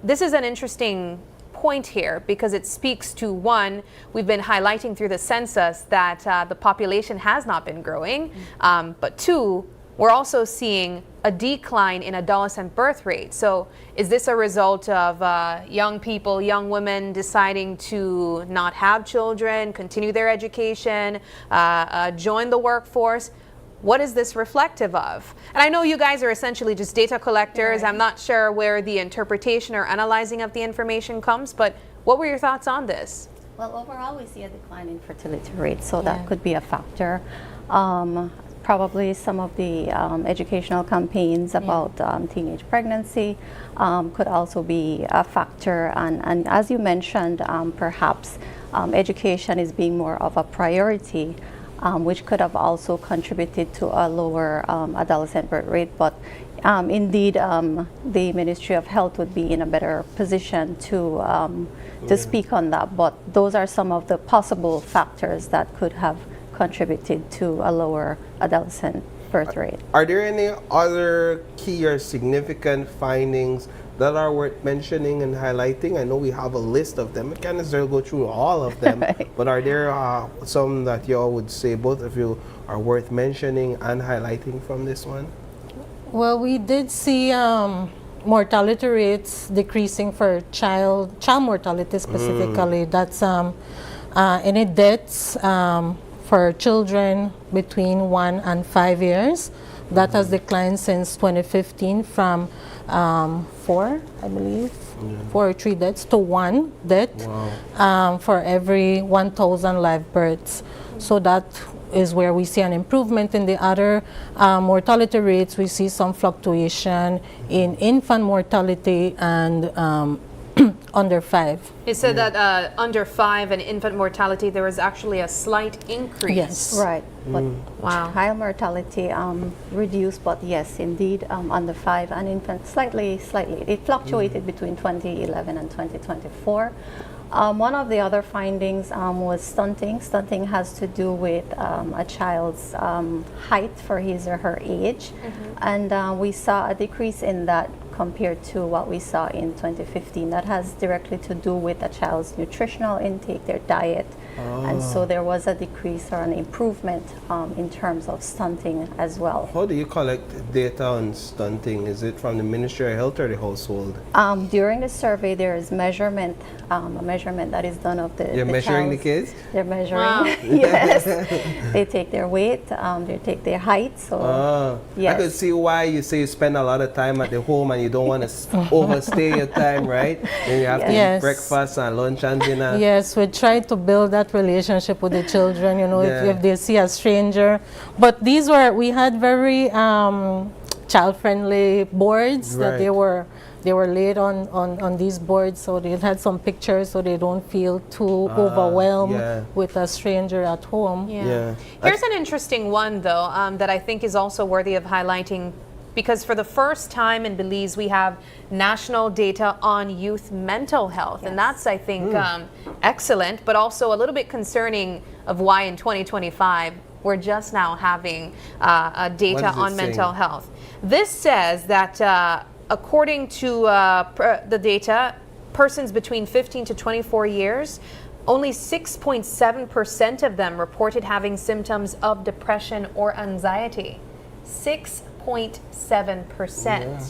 this is an interesting point here because it speaks to, one, we've been highlighting through the census that the population has not been growing, but two, we're also seeing a decline in adolescent birth rate. So is this a result of young people, young women deciding to not have children, continue their education, join the workforce? What is this reflective of? And I know you guys are essentially just data collectors. Right. I'm not sure where the interpretation or analyzing of the information comes, but what were your thoughts on this? Well, overall, we see a decline in fertility rate, so that could be a factor. Probably some of the educational campaigns about teenage pregnancy could also be a factor. And as you mentioned, perhaps education is being more of a priority, which could have also contributed to a lower adolescent birth rate. But indeed, the Ministry of Health would be in a better position to speak on that. But those are some of the possible factors that could have contributed to a lower adolescent birth rate. Are there any other key or significant findings that are worth mentioning and highlighting? I know we have a list of them. I can't necessarily go through all of them, Right. but are there some that you all would say, both of you, are worth mentioning and highlighting from this one? Well, we did see mortality rates decreasing for child mortality specifically. That's any deaths for children between 1 and 5 years. That has declined since 2015 from 4, I believe, 4 or 3 deaths to 1 death for every 1,000 live births. So that is where we see an improvement. In the other mortality rates, we see some fluctuation in infant mortality and under 5. It said that under 5 and infant mortality, there was actually a slight increase. Yes. Right. But Wow. child mortality reduced, but yes, indeed, under 5 and infant slightly. It fluctuated between 2011 and 2024. One of the other findings was stunting. Stunting has to do with a child's height for his or her age. And we saw a decrease in that compared to what we saw in 2015. That has directly to do with a child's nutritional intake, their diet. And so there was a decrease or an improvement in terms of stunting as well. How do you collect data on stunting? Is it from the Ministry of Health or the household? During the survey, there is measurement, a measurement that is done of the You're measuring the child's- kids? They're measuring, Wow. yes. They take their weight, they take their height, so I could see why you say you spend a lot of time at the home and you don't want to overstay your time, right? Then you have to eat Yes. breakfast and lunch and dinner. Yes, we try to build that relationship with the children, you know, Yeah. if they see a stranger. But we had very child-friendly boards that they Right. were laid on these boards, so they had some pictures so they don't feel too overwhelmed with a stranger at home. Yeah. Here's an interesting one, though, that I think is also worthy of highlighting, because for the first time in Belize, we have national data on youth mental health. And that's, I think, excellent, but also a little bit concerning of why in 2025 We're just now having data What is it on mental saying? health. This says that according to the data, persons between 15 to 24 years, only 6.7% of them reported having symptoms of depression or anxiety. 6.7%. Yeah.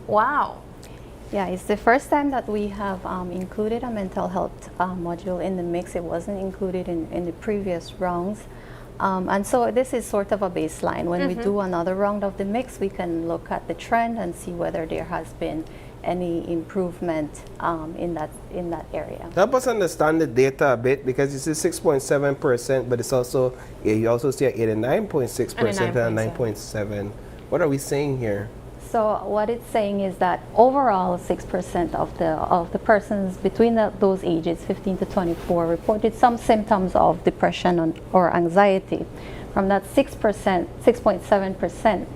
Wow. Yeah, it's the first time that we have included a mental health module in the mix. It wasn't included in the previous rounds. And so this is sort of a baseline. When we do another round of the mix, we can look at the trend and see whether there has been any improvement in that area. Help us understand the data a bit, because you say 6.7%, but it's also, you also see 89.6% and 9.7%. What are we saying here? So what it's saying is that overall 6% of the persons between those ages 15 to 24 reported some symptoms of depression or anxiety. From that 6.7%,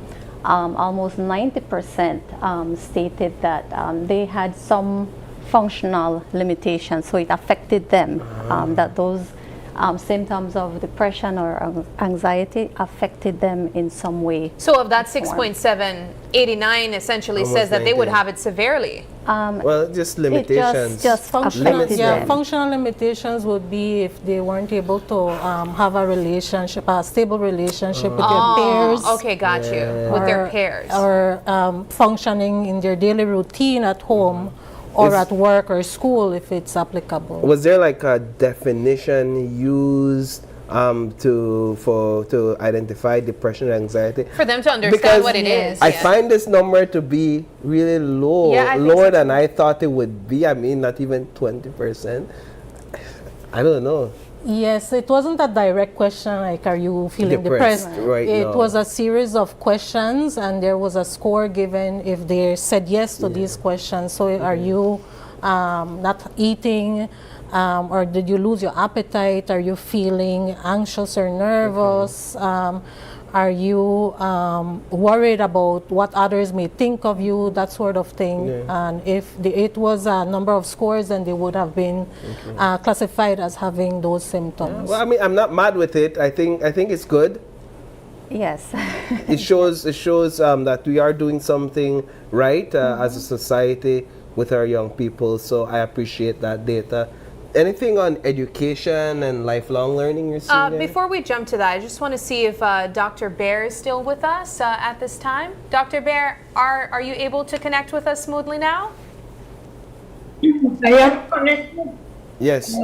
almost 90% stated that they had some functional limitations, so it affected them, that those symptoms of depression or anxiety affected them in some way. So of that 6.7, 89 essentially Almost says that they would 90. have it severely. Well, just limitations. Just Functional, affected yeah, them. functional limitations would be if they weren't able to have a relationship, a stable relationship with their peers. Okay, got you. With their peers. Or functioning in their daily routine at home or at work or school, if it's applicable. Was there like a definition used to identify depression and anxiety? For them to understand Because what it is. I find this number to be really low, Yeah, I think lower so than too. I thought it would be. I mean, not even 20%. I don't know. Yes, it wasn't a direct question like, are you feeling Depressed depressed? right It now. was a series of questions, and there was a score given if they said yes to these questions. So are you not eating, or did you lose your appetite? Are you feeling anxious or nervous? Are you worried about what others may think of you, that sort of thing? And if it was a number of scores, then they would have been classified as having those symptoms. Well, I mean, I'm not mad with it. I think it's good. Yes. It shows that we are doing something right as a society with our young people. So I appreciate that data. Anything on education and lifelong learning you're seeing there? Before we jump to that, I just want to see if Dr. Bear is still with us at this time. Dr. Bear, are you able to connect with us smoothly now? I am connected. Yes.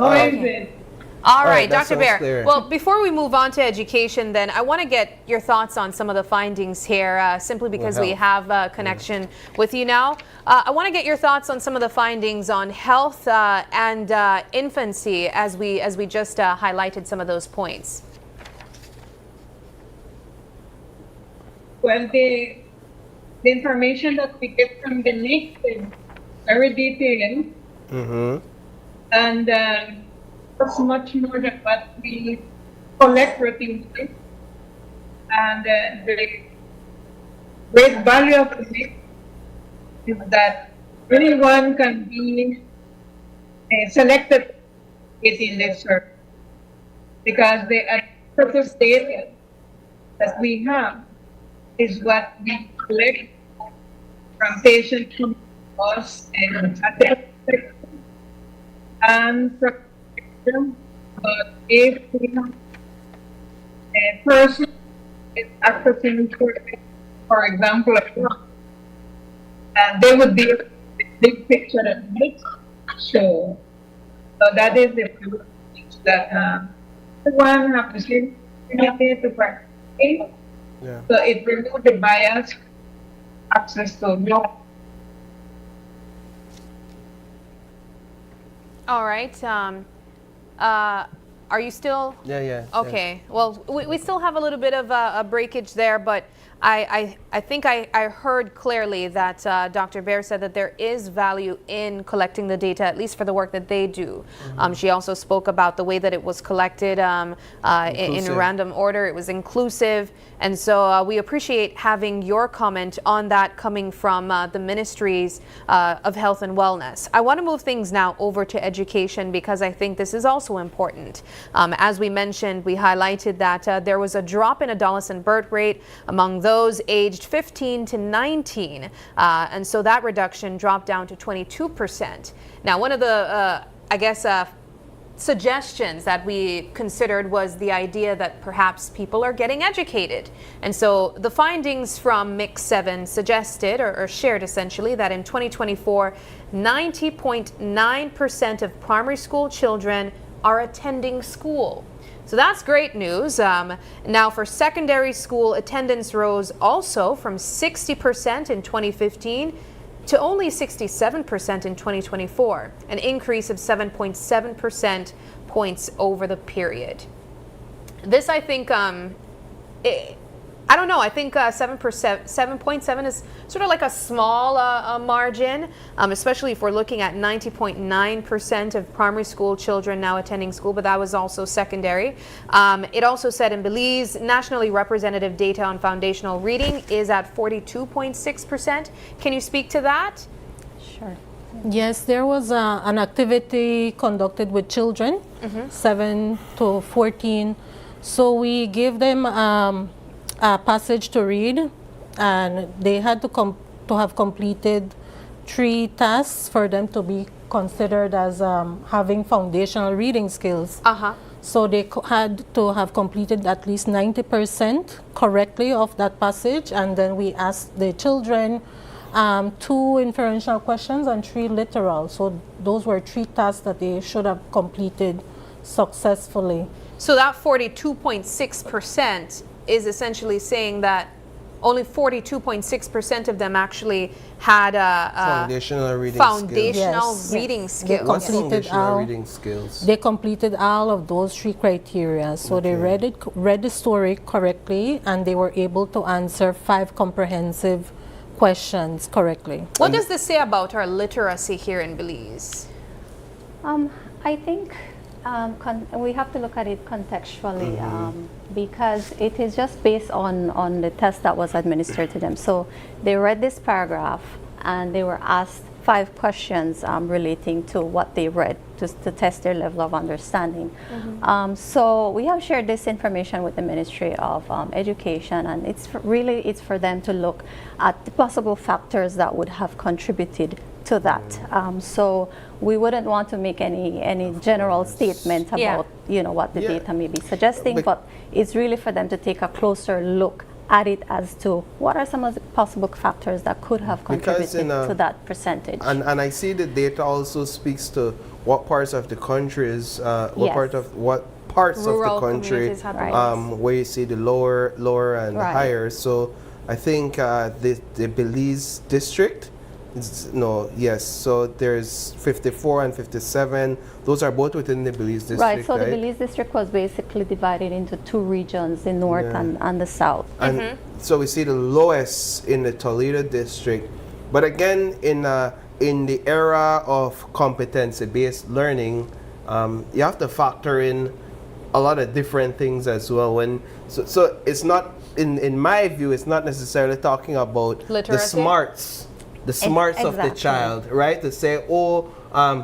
All right, that Dr. sounds Bear. clear. Well, before we move on to education, then I want to get your thoughts on some of the findings here, simply because we have a connection with you now. I want to get your thoughts on some of the findings on health and infancy, as we just highlighted some of those points. Well, the information that we get from the NICS is very detailed, and it's much more than what we collect routinely. And the great value of the NICS is that anyone can be selected within the service, because the administrative data that we have is what we collect from patients from us and from but if we have a person is accessing, for example, and they would be the big picture at night. So that is the proof that everyone have the same opportunity to participate. Yeah. So it removes the bias, access to law. All right. Are you still? Yeah. Okay. Well, we still have a little bit of a breakage there, but I think I heard clearly that Dr. Bear said that there is value in collecting the data, at least for the work that they do. She also spoke about the way that it was collected in random order. It was inclusive. And so we appreciate having your comment on that coming from the Ministries of Health and Wellness. I want to move things now over to education, because I think this is also important. As we mentioned, we highlighted that there was a drop in adolescent birth rate among those aged 15 to 19. And so that reduction dropped down to 22%. Now, one of the, suggestions that we considered was the idea that perhaps people are getting educated. And so the findings from Mix 7 suggested or shared essentially that in 2024, 90.9% of primary school children are attending school. So that's great news. Now for secondary school, attendance rose also from 60% in 2015 to only 67% in 2024, an increase of 7.7% points over the period. This, I think, I don't know, I think 7.7 is sort of like a small margin, especially if we're looking at 90.9% of primary school children now attending school, but that was also secondary. It also said in Belize, nationally representative data on foundational reading is at 42.6%. Can you speak to that? Sure. Yes, there was an activity conducted with children, 7 to 14. So we gave them a passage to read, and they had to have completed 3 tasks for them to be considered as having foundational reading skills. So they had to have completed at least 90% correctly of that passage, and then we asked the children 2 inferential questions and 3 literal. So those were 3 tasks that they should have completed successfully. So that 42.6% is essentially saying that only 42.6% of them actually had foundational reading skills. What's foundational reading skills? They completed all of those 3 criteria. So they read the story correctly, and they were able to answer 5 comprehensive questions correctly. What does this say about our literacy here in Belize? I think we have to look at it contextually, because it is just based on the test that was administered to them. So they read this paragraph and they were asked 5 questions relating to what they read to test their level of understanding. So we have shared this information with the Ministry of Education, and it's for them to look at the possible factors that would have contributed to that. So we wouldn't want to make any general statement about what the data may be suggesting, but it's really for them to take a closer look at it as to what are some of the possible factors that could have contributed to that percentage. And I see the data also speaks to what parts of the country is, what parts Rural of the country where you see the lower and higher. So I think the Belize district, so there's 54 and 57. Those are both within the Belize district, right? So the Belize district was basically divided into 2 regions, the north and the south. And so we see the lowest in the Toledo district. But again, in the era of competency-based learning, you have to factor in a lot of different things as well. So it's not, in my view, it's not necessarily talking about literacy? the smarts of the child, right? To say,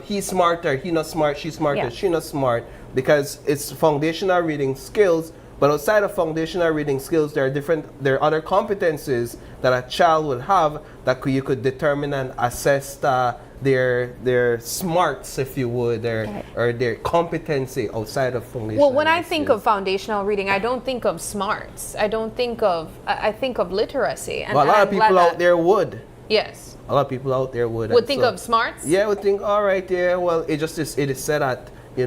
he's smarter, he not smart, she's smarter, she not smart, because it's foundational reading skills. But outside of foundational reading skills, there are other competencies that a child would have that you could determine and assess their smarts, if you would, or their competency outside of foundational. Well, when I think of foundational reading, I don't think of smarts. I think of literacy. And a lot of people out there would. Yes. A lot of people out there would think of smarts? Yeah, would think, all right, well, it is said that, they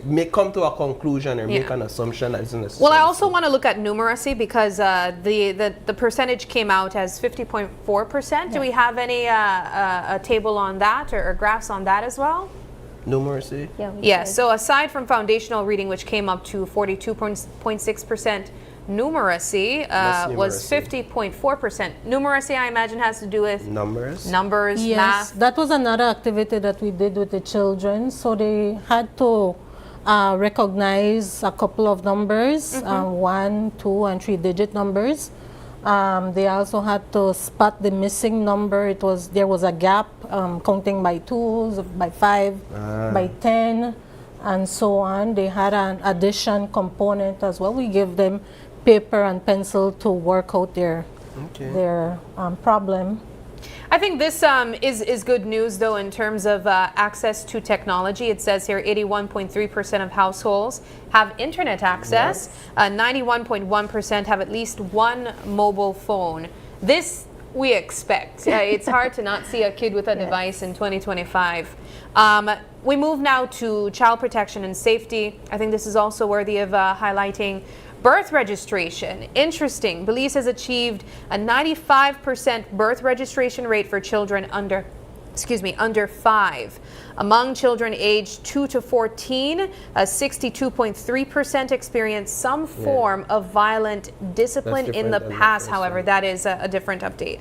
may come to a conclusion or make an assumption that isn't necessary. Well, I also want to look at numeracy, because the percentage came out as 50.4%. Do we have any a table on that or graphs on that as well? Numeracy? Yes, so aside from foundational reading, which came up to 42.6%, numeracy was 50.4%. Numeracy, I imagine, has to do with numbers, yes, math. That was another activity that we did with the children. So they had to recognize a couple of numbers, 1, 2, and 3-digit numbers. They also had to spot the missing number. There was a gap, counting by 2s, by 5, by 10. and so on. They had an addition component as well. We give them paper and pencil to work out their problem. I think this is good news, though, in terms of access to technology. It says here 81.3% of households have internet access. 91.1% have at least one mobile phone. This we expect. It's hard to not see a kid with a device in 2025. We move now to child protection and safety. I think this is also worthy of highlighting. Birth registration. Interesting. Belize has achieved a 95% birth registration rate for children under 5. Among children aged 2 to 14, 62.3% experienced some form of violent discipline in the past. However, that is a different update.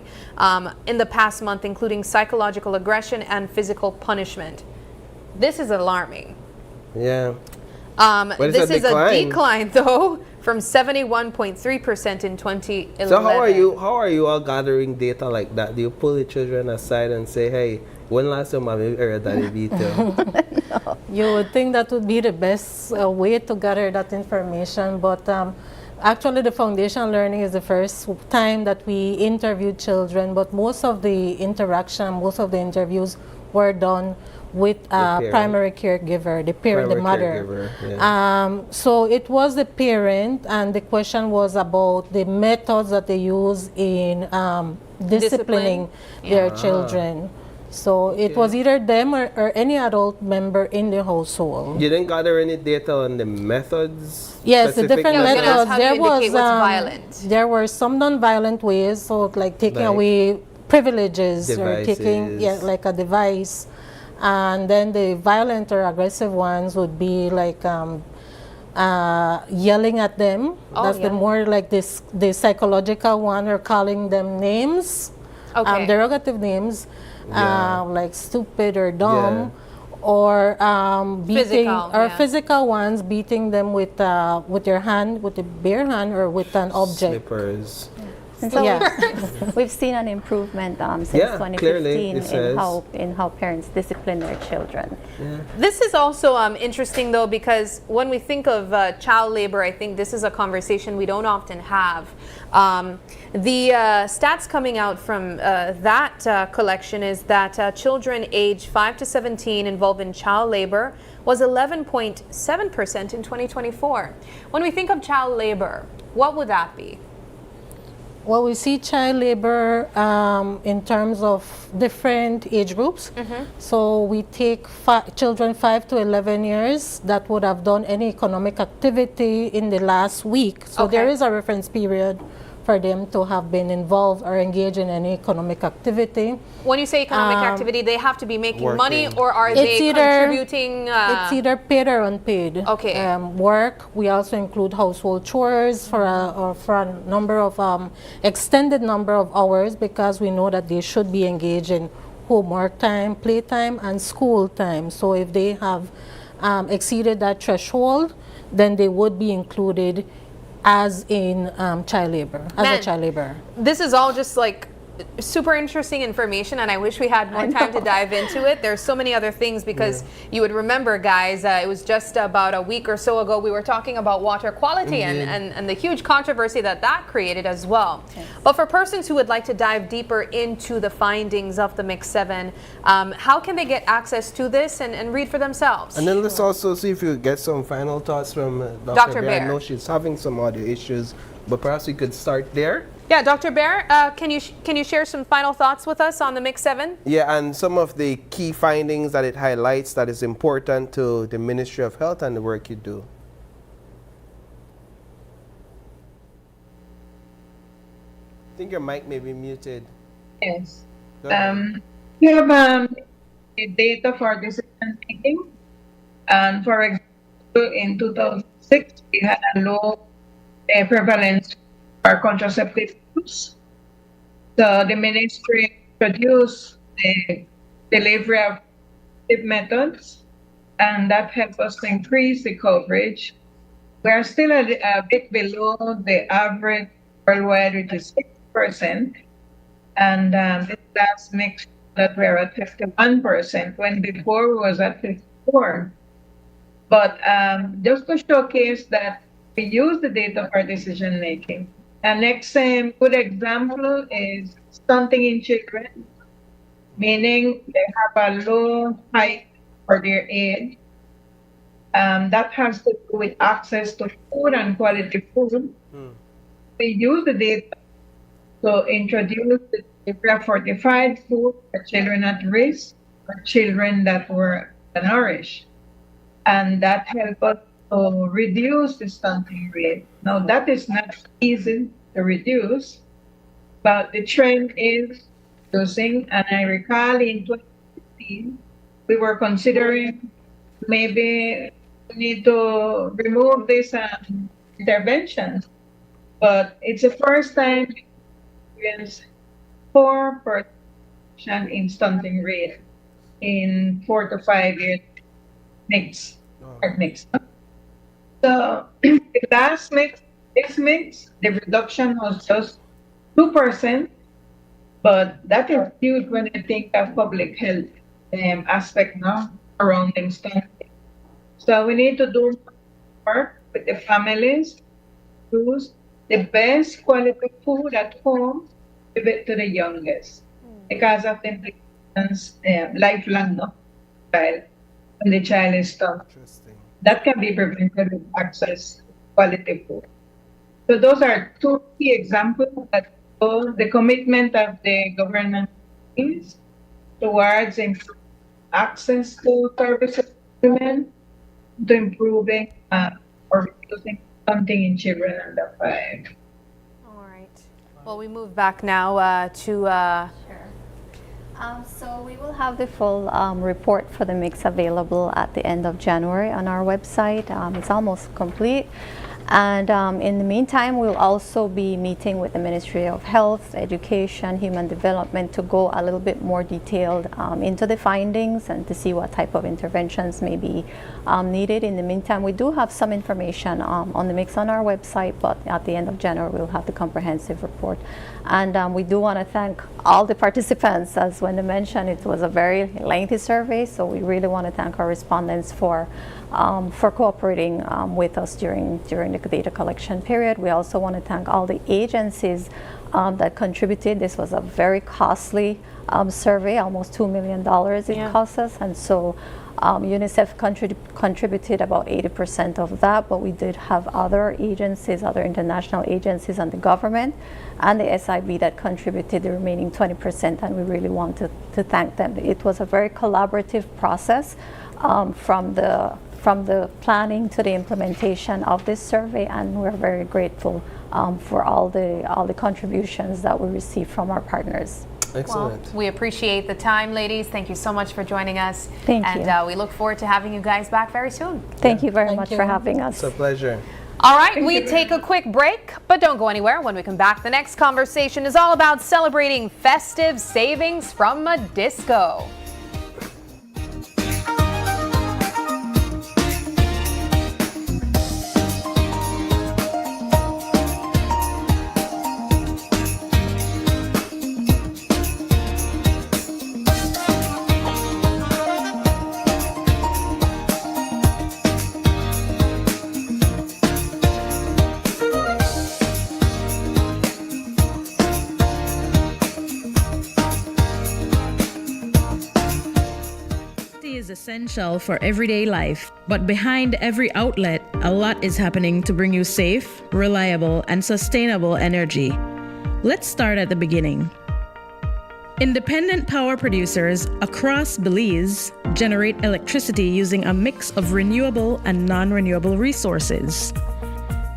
In the past month, including psychological aggression and physical punishment. This is alarming. Yeah. This is a decline, though, from 71.3% in 2011. So how are you all gathering data like that? Do you pull the children aside and say, hey, when last time have you heard that beat you? You would think that would be the best way to gather that information, but actually the foundation learning is the first time that we interviewed children, but most of the interaction, most of the interviews were done with a primary caregiver, the parent, the mother. So it was the parent, and the question was about the methods that they use in disciplining their children. So it was either them or any adult member in the household. You didn't gather any data on the methods? Yes, the different methods. There were some non-violent ways, so like taking away privileges devices. Or taking like a device. And then the violent or aggressive ones would be like yelling at them. That's the more like the psychological one, or calling them names, derogative names, like stupid or dumb, or beating, physical ones, beating them with your hand, with a bare hand, or with an object. Slippers. And so we've seen an improvement since 2015 in how parents discipline their children. This is also interesting, though, because when we think of child labor, I think this is a conversation we don't often have. The stats coming out from that collection is that children aged 5 to 17 involved in child labor was 11.7% in 2024. When we think of child labor, what would that be? Well, we see child labor in terms of different age groups. So we take children 5 to 11 years that would have done any economic activity in the last week. So there is a reference period for them to have been involved or engaged in any economic activity. When you say economic activity, they have to be making money, or are they contributing? It's either paid or unpaid. Work. We also include household chores for a number of extended number of hours, because we know that they should be engaged in homework time, playtime, and school time. So if they have exceeded that threshold, then they would be included as in child labor, as a child laborer. This is all just like super interesting information, and I wish we had more time to dive into it. There's so many other things, because you would remember, guys, it was just about a week or so ago we were talking about water quality and the huge controversy that created as well. But for persons who would like to dive deeper into the findings of the Mix 7, how can they get access to this and read for themselves? And then let's also see if you get some final thoughts from Dr. Bear. I know she's having some audio issues, but perhaps we could start there. Yeah, Dr. Bear, can you share some final thoughts with us on the Mix 7? Yeah, and some of the key findings that it highlights that is important to the Ministry of Health and the work you do. I think your mic may be muted. Yes. We have data for decision making. And for example, in 2006, we had a low prevalence for contraceptive use. So the ministry introduced the delivery of methods, and that helped us to increase the coverage. We are still a bit below the average worldwide, which is 6%. And this last mix that we're at 51%, when before we was at 54%. But just to showcase that we use the data for decision making. An next good example is stunting in children, meaning they have a low height for their age. That has to do with access to food and quality food. We use the data to introduce the fortified food for children at risk or children that were nourished. And that helped us to reduce the stunting rate. Now, that is not easy to reduce, but the trend is reducing. And I recall in 2015, we were considering maybe we need to remove these interventions. But it's the first time we experienced 4% in stunting rate in 4 to 5 years mix. So the last this mix, the reduction was just 2%, but that is huge when you think of public health aspect now surrounding stunting. So we need to do work with the families, choose the best quality food at home, give it to the youngest because of the implications lifelong, no? When the child is stunted. That can be prevented with access to quality food. So those are two key examples that show the commitment of the government teams towards improving access to services to women, to improving or reducing stunting in children under 5. All right. Well, we move back now to... So we will have the full report for the mix available at the end of January on our website. It's almost complete. And in the meantime, we'll also be meeting with the Ministry of Health, Education, Human Development to go a little bit more detailed into the findings and to see what type of interventions may be needed. In the meantime, we do have some information on the mix on our website, but at the end of January, we'll have the comprehensive report. And we do want to thank all the participants. As Wenda mentioned, it was a very lengthy survey, so we really want to thank our respondents for cooperating with us during the data collection period. We also want to thank all the agencies that contributed. This was a very costly survey, almost $2 million it cost us, and so UNICEF contributed about 80% of that, but we did have other agencies, other international agencies and the government and the SIB that contributed the remaining 20%, and we really want to thank them. It was a very collaborative process from the planning to the implementation of this survey, and we're very grateful for all the contributions that we received from our partners. Excellent. Well, we appreciate the time, ladies. Thank you so much for joining us. Thank you. And we look forward to having you guys back very soon. Thank you very much for having us. It's a pleasure. All right, we take a quick break, but don't go anywhere. When we come back, the next conversation is all about celebrating festive savings from Madisco. Is essential for everyday life, but behind every outlet, a lot is happening to bring you safe, reliable, and sustainable energy. Let's start at the beginning. Independent power producers across Belize generate electricity using a mix of renewable and non-renewable resources.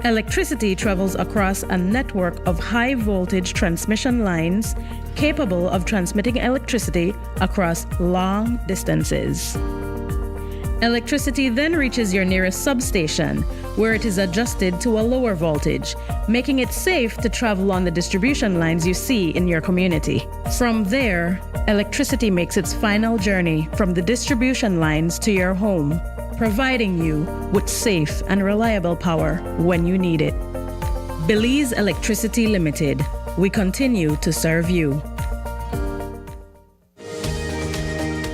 Electricity travels across a network of high-voltage transmission lines capable of transmitting electricity across long distances. Electricity then reaches your nearest substation, where it is adjusted to a lower voltage, making it safe to travel on the distribution lines you see in your community. From there, electricity makes its final journey from the distribution lines to your home, providing you with safe and reliable power when you need it. Belize Electricity Limited. We continue to serve you.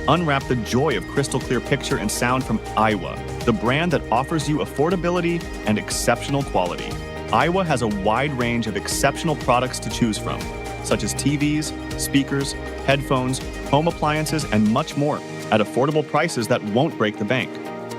Unwrap the joy of crystal clear picture and sound from Iowa. the brand that offers you affordability and exceptional quality. Iowa has a wide range of exceptional products to choose from, such as TVs, speakers, headphones, home appliances, and much more at affordable prices that won't break the bank.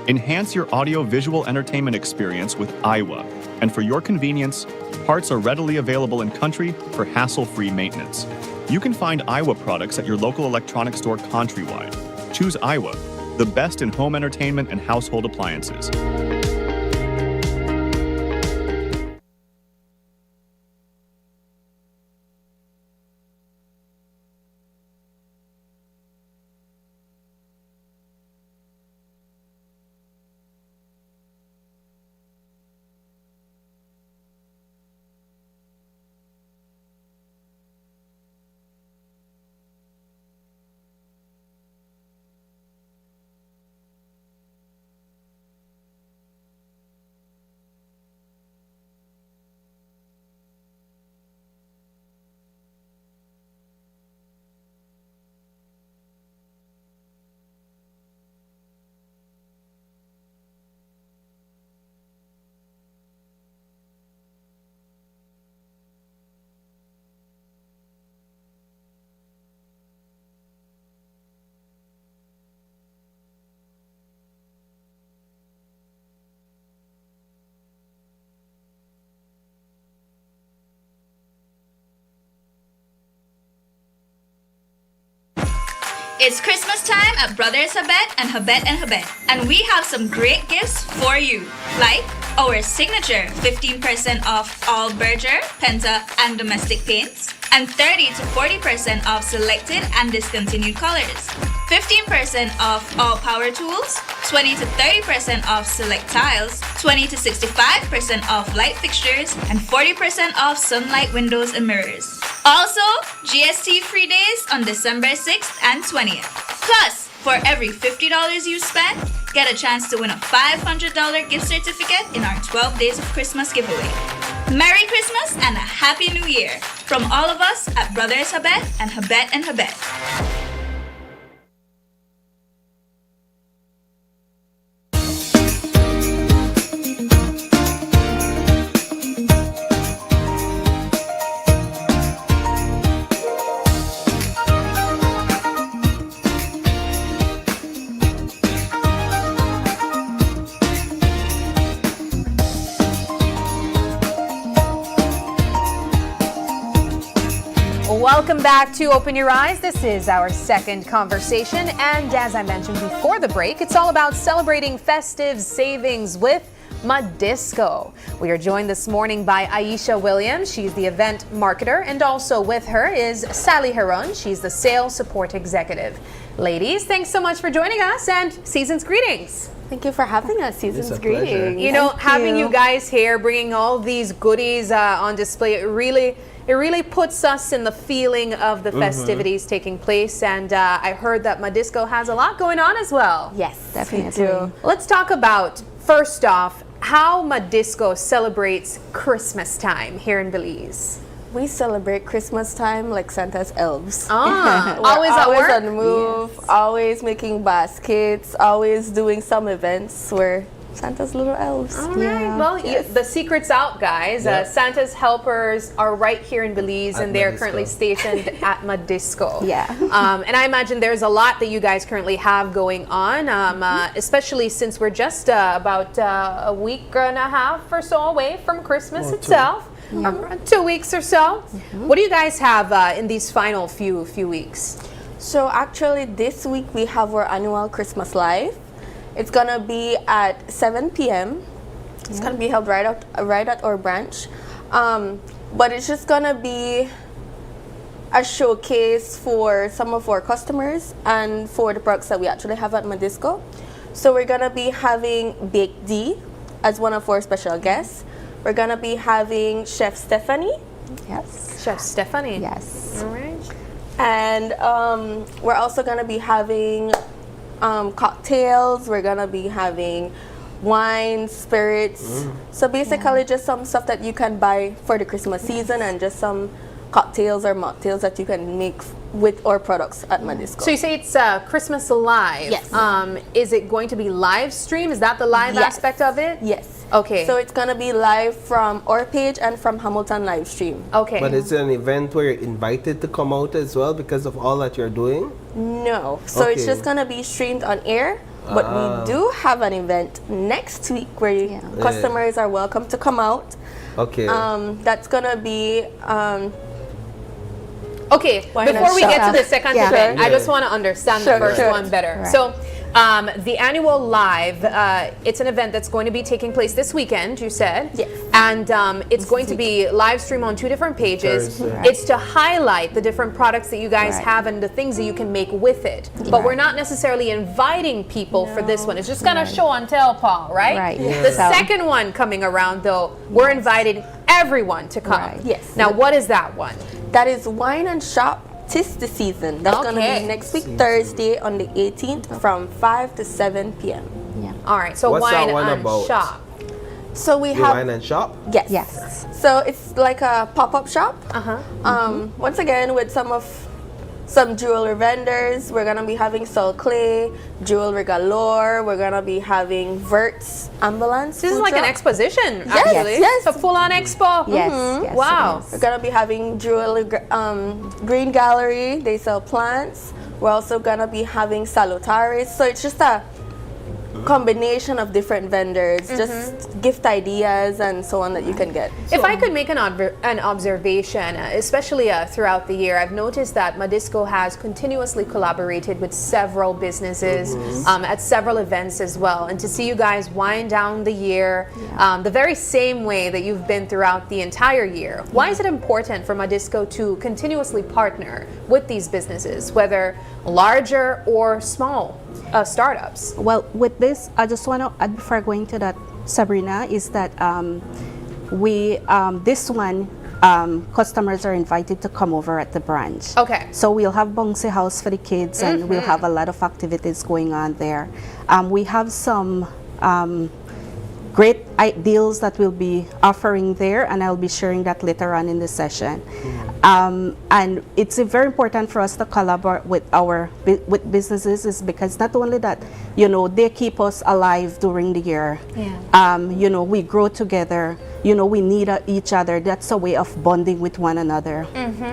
Enhance your audio-visual entertainment experience with Iowa, and for your convenience, parts are readily available in country for hassle-free maintenance. You can find Iowa products at your local electronics store countrywide. Choose Iowa, the best in home entertainment and household appliances. It's Christmas time at Brothers Habet and Habet, and we have some great gifts for you, like our signature 15% off all Berger, Penta, and domestic paints, and 30 to 40% off selected and discontinued colors, 15% off all power tools, 20 to 30% off select tiles, 20 to 65% off light fixtures, and 40% off sunlight windows and mirrors. Also, GST free days on December 6th and 20th. Plus, for every $50 you spend, get a chance to win a $500 gift certificate in our 12 Days of Christmas giveaway. Merry Christmas and a Happy New Year from all of us at Brothers Habet and Habet. Welcome back to Open Your Eyes. This is our second conversation, and as I mentioned before the break, it's all about celebrating festive savings with Madisco. We are joined this morning by Aisha Williams. She's the event marketer, and also with her is Sally Heron. She's the sales support executive. Ladies, thanks so much for joining us, and season's greetings. Thank you for having us. Season's greetings. You know, having you guys here, bringing all these goodies on display, it really puts us in the feeling of the festivities taking place. And I heard that Madisco has a lot going on as well. Yes, definitely. Let's talk about, first off, how Madisco celebrates Christmas time here in Belize. We celebrate Christmas time like Santa's elves. Always at work? On the move, always making baskets, always doing some events where Santa's little elves. All right. Well, the secret's out, guys. Santa's helpers are right here in Belize, and they're currently stationed at Madisco. And I imagine there's a lot that you guys currently have going on, especially since we're just about a week and a half or so away from Christmas itself. 2 weeks or so. What do you guys have in these final few weeks? So actually this week we have our annual Christmas Live. It's gonna be at 7 p.m. It's gonna be held right at our branch. But it's just gonna be a showcase for some of our customers and for the products that we actually have at Madisco. So we're gonna be having Baked D as one of our special guests. We're gonna be having Chef Stephanie. Yes. Chef Stephanie. Yes. All right. And we're also gonna be having cocktails. We're gonna be having wine, spirits. So basically just some stuff that you can buy for the Christmas season and just some cocktails or mocktails that you can make with our products at Madisco. So you say it's Christmas Live. Yes. Is it going to be live stream? Is that the live Yes. aspect of it? Yes. Okay. So it's gonna be live from our page and from Hamilton live stream. Okay. But it's an event where you're invited to come out as well because of all that you're doing? No. So it's Okay. just gonna be streamed on air. But we do have an event next week where customers are welcome to come out. Okay. That's gonna be Okay, before we get to the second event, I just want to understand the first one better. Right. So, the annual live, it's an event that's going to be taking place this weekend, you said. Yes. And it's going to be live stream on 2 different pages. Thursday. It's to highlight the different products that you guys have and the things that you can make with it. But we're not necessarily inviting people for this one. It's just kind of show and tell, Paul, right? Right. Yeah. The second one coming around, though, we're inviting everyone to come. Right. Yes. Now, what is that one? That is Wine and Shop. 'Tis the season. That's gonna Okay. be next week Thursday on the 18th from 5 to 7 p.m. All right, so What's wine that one and about? shop. So we You have wine and shop? yes. Yes. So it's like a pop-up shop. Once again with some jewelry vendors. We're gonna be having Sol Clay, jewelry galore. We're gonna be having Vert's ambulance. This is food like an truck. exposition, Yes, actually. yes. It's a full-on expo. Yes, yes, Wow. We're gonna be having jewelry green gallery. They sell plants. We're also gonna be having salutaris. So it's just a combination of different vendors, just gift ideas and so on that you can get. If I could make an observation, especially throughout the year, I've noticed that Madisco has continuously collaborated with several businesses at several events as well. And to see you guys wind down the year the very same way that you've been throughout the entire year, why is it important for Madisco to continuously partner with these businesses, whether larger or small startups? Well, with this, I just want to add before going to that, Sabrina, is that this one, customers are invited to come over at the branch. Okay. So we'll have bouncy house for the kids and we'll have a lot of activities going on there. We have some great deals that we'll be offering there, and I'll be sharing that later on in the session. And it's very important for us to collaborate with with businesses, is because not only that, they keep us alive during the year. We grow together. We need each other. That's a way of bonding with one another.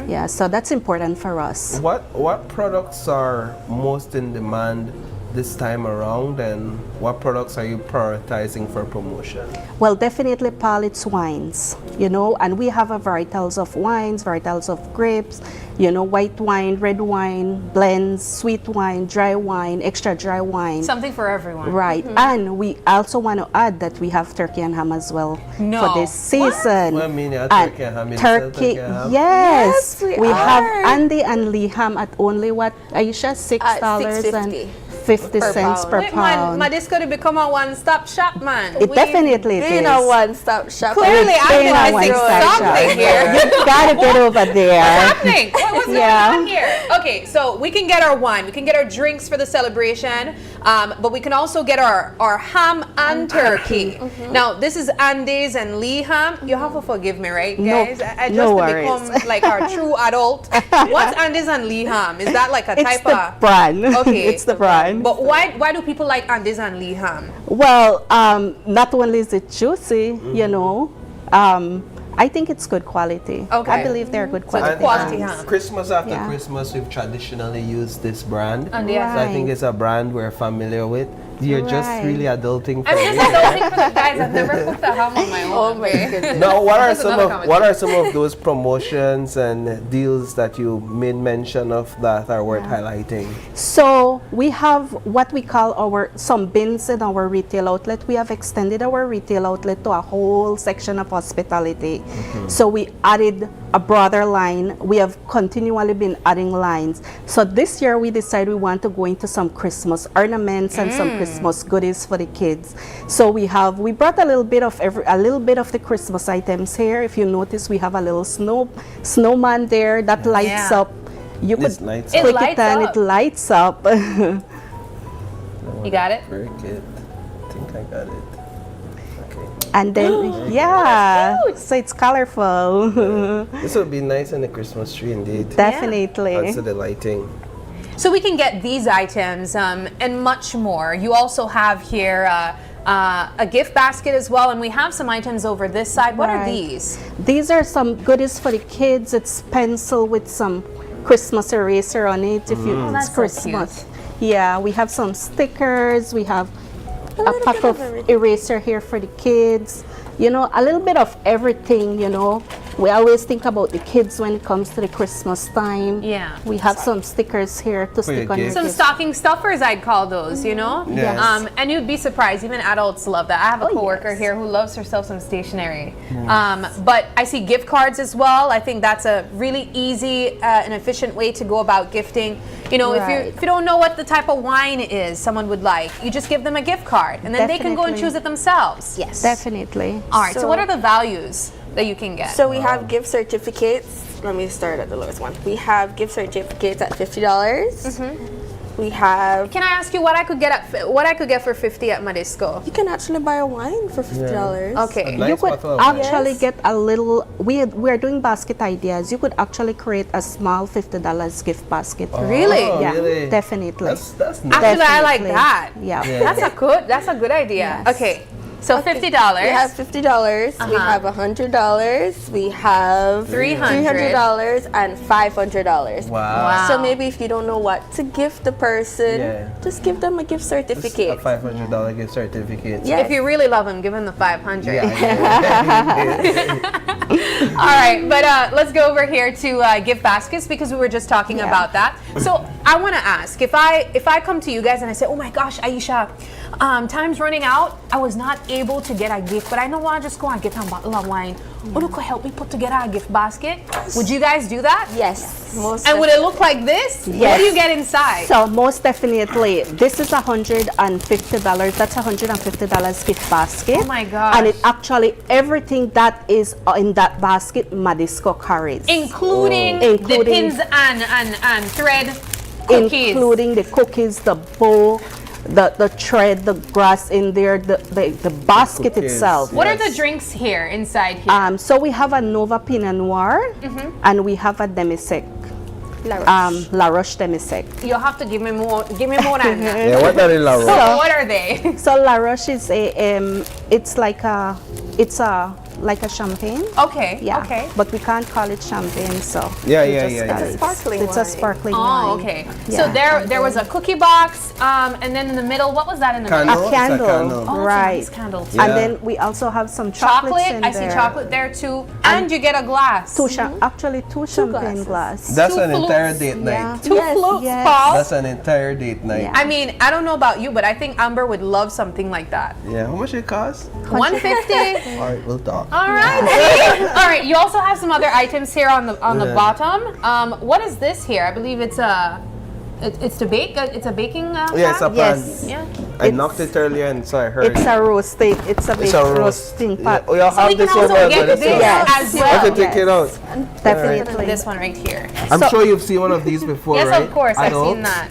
Yeah, so that's important for us. What products are most in demand this time around, and what products are you prioritizing for promotion? Well, definitely, Paul, it's wines, and we have a varietals of wines, varietals of grapes, white wine, red wine, blends, sweet wine, dry wine, extra dry wine. Something for everyone. Right, and we also want to add that we have turkey and ham as well for this season. What? I mean, turkey and ham. Turkey, yes. We have Andy and Lee ham at only what, Aisha? $6.50 per pound. Madisco to become a one-stop shop, man. It definitely is. Being a one-stop shop. Clearly, I've been missing something here. You gotta get over there. What's happening? What's going on here? Okay, so we can get our wine, we can get our drinks for the celebration, but we can also get our ham and turkey. Now, this is Andy's and Lee ham. You have to forgive me, right, guys? I just no to worries. become like our true adult. What's Andy's and Lee ham? Is that like a type It's the brand. Okay. It's the brand. But why do people like Andy's and Lee ham? Well, not only is it juicy, I think it's good quality. Okay. I believe they're good quality. Quality hams. ham. Christmas after Christmas, we've traditionally used this brand. And So I think it's a brand we're familiar with. You're just really adulting for I'm just me. adulting for the guys. I've never cooked a ham on my own. Oh my goodness. Now, what are That's some of those promotions and deals that you made mention of that are worth highlighting? So we have what we call some bins in our retail outlet. We have extended our retail outlet to a whole section of hospitality. So we added a broader line. We have continually been adding lines. So this year we decided we want to go into some Christmas ornaments and some Christmas goodies for the kids. So we brought a little bit of the Christmas items here. If you notice, we have a little snowman there that lights up. You could click it and it lights up. You got it? Very good. I think I got it. Okay. And then, yeah, so it's colorful. This would be nice on the Christmas tree indeed. Definitely. Also the lighting. So we can get these items and much more. You also have here a gift basket as well, and we have some items over this side. What are these? These are some goodies for the kids. It's pencil with some Christmas eraser on it. If you, that's it's so Christmas. Yeah, we have some stickers. We have a pack of eraser here for the kids. You know, a little bit of everything, you know. We always think about the kids when it comes to the Christmas time. Yeah. We have some stickers here to stick on your Some gift. stocking stuffers, I'd call those, you know? Yes. And you'd be surprised, even adults love that. I have a coworker here who loves herself some stationery. But I see gift cards as well. I think that's a really easy and efficient way to go about gifting. You know, if you don't know what the type of wine is someone would like, you just give them a gift card, and then they can go and choose it themselves. Yes. Definitely. All right, so what are the values that you can get? So we have gift certificates. Let me start at the lowest one. We have gift certificates at $50. We have. Can I ask you what I could get for $50 at Madisco? You can actually buy a wine for $50. Okay. You could actually get a little. We're doing basket ideas. You could actually create a small $50 gift basket. Really? Yeah, really? definitely. That's Actually, I like Definitely. that. Yeah. That's a good idea. Yes. Okay. So $50. We have $50. We have $100. We have $300 and $500. Wow. So maybe if you don't know what to gift the person, just give them a gift certificate. A $500 gift certificate. If you really love him, give him the 500. Yeah. All right, but let's go over here to gift baskets because we were just talking about that. So I want to ask, if I come to you guys and I say, oh my gosh, Aisha, time's running out. I was not able to get a gift, but I know I'll just go and get a bottle of wine. Or could help me put together a gift basket. Would you guys do that? Yes. And would it look like this? Yes. What do you get inside? So most definitely, this is $150. That's $150 gift basket. Oh my gosh. And it actually, everything that is in that basket, Madisco carries. Including the pins and thread cookies. Including the cookies, the bowl, the thread, the grass in there, the basket itself. What are the drinks here inside here? So we have a Nova Pinot Noir and we have a Demi-Sec. La Roche Demi-Sec. You'll have to give me more than that. Yeah, what are La Roche? So what are they? So La Roche is it's like a champagne. Okay. Yeah. Okay. But we can't call it champagne, so Yeah. it's a sparkling wine. Oh, okay. Yeah. So there was a cookie box, and then in the middle, what was that in the Candle? A candle, Oh, right? it's a nice candle. And then we also have some chocolates Chocolate. in I there. see chocolate there too, and you get a glass. Actually two champagne glasses. That's Two an flutes. entire date night. Two floats, Paul. That's an entire date night. I mean, I don't know about you, but I think Amber would love something like that. Yeah, how much it cost? $150. All right, we'll talk. All right. All right. You also have some other items here on the bottom. What is this here? I believe it's to bake. It's a baking. Yeah, it's a pan. Yes. Yeah. I knocked it earlier and so I heard. It's a roasting. It's a big roasting pot. Oh, you So we can also get this as well. I can take it out. Definitely. This one right here. I'm sure you've seen one of these before, Yes, right? of course. I've seen that.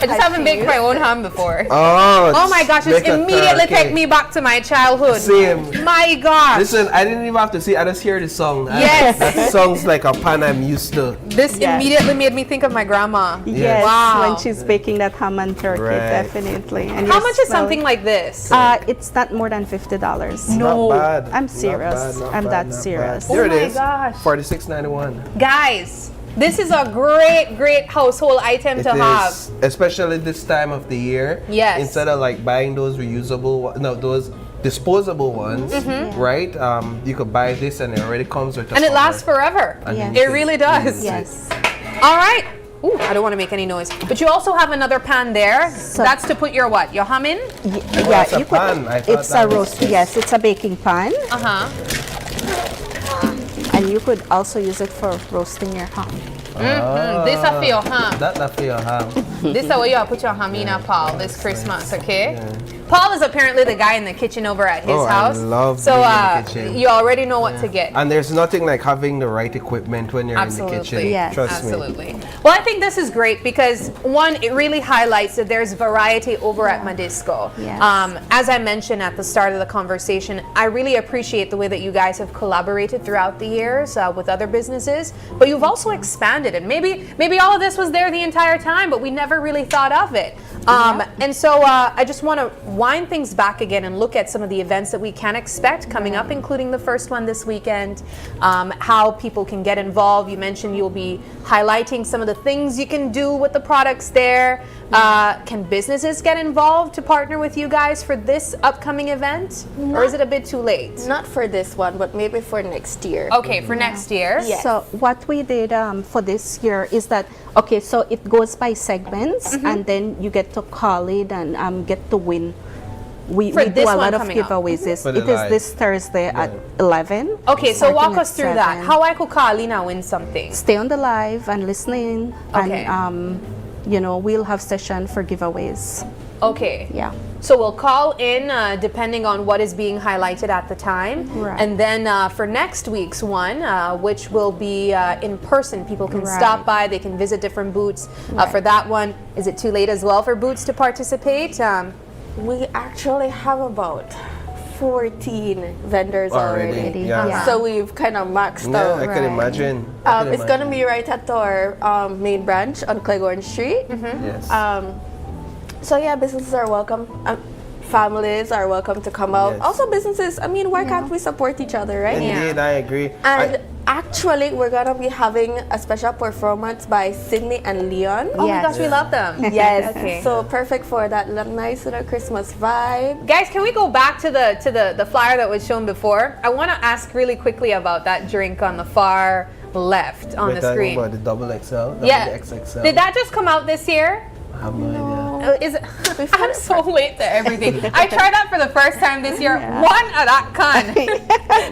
I just haven't baked my own ham before. Oh my gosh, it's make a immediately turkey. take me back to my childhood. Same. My gosh. Listen, I didn't even have to see. I just hear the song. Yes. That song's like a pan I'm used to. This immediately made me think of my grandma. Yes, Wow. when she's baking that ham and turkey, definitely. And How you much is smell something it. like this? It's not more than $50. No. Not bad. I'm serious. I'm that serious. There it my is. gosh. $46.91. Guys, this is a great household item to have. Is, especially this time of the year. Yes. Instead of like buying those those disposable ones, right? You could buy this and it already comes with a And it cover. lasts forever. And It really does. Yes. All right. Ooh, I don't want to make any noise. But you also have another pan there. That's to put your what? Your ham in? Yeah, it's a you pan. I thought it's that a was roast. Yes, it's a baking pan. Uh-huh. And you could also use it for roasting your ham. This is for your ham. That's for your ham. This is where you put your ham in, Paul, this Christmas, okay? Paul is apparently the guy in the kitchen over at his house. I love so being in the kitchen. you already know what to get. And there's nothing like having the right equipment when you're in the kitchen. Yes. Trust Absolutely. me. Well, I think this is great because one, it really highlights that there's variety over at Madisco. Yes. As I mentioned at the start of the conversation, I really appreciate the way that you guys have collaborated throughout the years with other businesses, but you've also expanded it. Maybe all of this was there the entire time, but we never really thought of it. And so I just want to wind things back again and look at some of the events that we can expect coming up, including the first one this weekend, how people can get involved. You mentioned you'll be highlighting some of the things you can do with the products there. Can businesses get involved to partner with you guys for this upcoming event? Or is it a bit too late? Not for this one, but maybe for next year. Okay, for next year. Yes. So what we did for this year is that, okay, so it goes by segments, and then you get to call it and get to win. We do a lot of giveaways. It is this Thursday at 11. Okay, so walk starting us at through that. 7. How I could call in and win something? Stay on the live and listen in, Okay. and we'll have session for giveaways. Okay. Yeah. So we'll call in depending on what is being highlighted at the time. Right. And then for next week's one, which will be in person, people can Right. stop by, they can visit different booths. Right. For that one, is it too late as well for booths to participate? We actually have about 14 vendors already. Yeah. So we've kind of maxed out. I can imagine. It's going to be right at our main branch on Cleghorn Street. Yes. So yeah, businesses are welcome. Families are welcome to come out. Yes. Also businesses, I mean, why can't we support each other, right? Indeed, I agree. And actually, we're going to be having a special performance by Sydney and Leon. Oh my gosh, we love them. Yes. Okay. So perfect for that nice little Christmas vibe. Guys, can we go back to the flyer that was shown before? I want to ask really quickly about that drink on the far left on We're the screen. talking about the XXL, Yeah. XXL. Did that just come out this year? I have no idea. Is it? I'm so late to everything. I tried that for the first time this year. One of that can,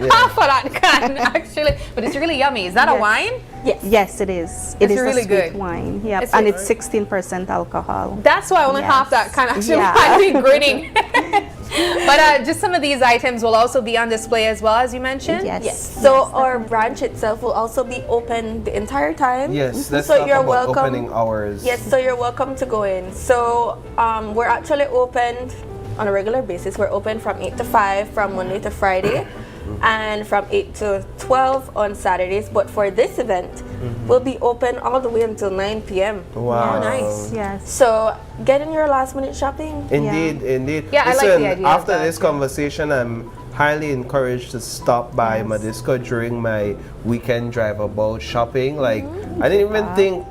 half of that can actually, but it's really yummy. Is that a wine? Yes. Yes, it is. It It's is really a sweet good. wine. Yeah, It's and really- it's 16% alcohol. That's why only half that can actually had me grinning. But just some of these items will also be on display as well, as you mentioned. Yes. So our branch itself will also be open the entire time. Yes, let's so talk you're about welcome. opening hours. Yes, so you're welcome to go in. So we're actually open on a regular basis. We're open from 8 to 5 from Monday to Friday, and from 8 to 12 on Saturdays. But for this event, we'll be open all the way until 9 p.m. Wow. Oh, nice. Yes. So get in your last minute shopping. Indeed, indeed. Yeah, I like Listen, the idea of after that, this conversation, I'm highly encouraged to stop by Madisco during my weekend drive about shopping. Like, I didn't even think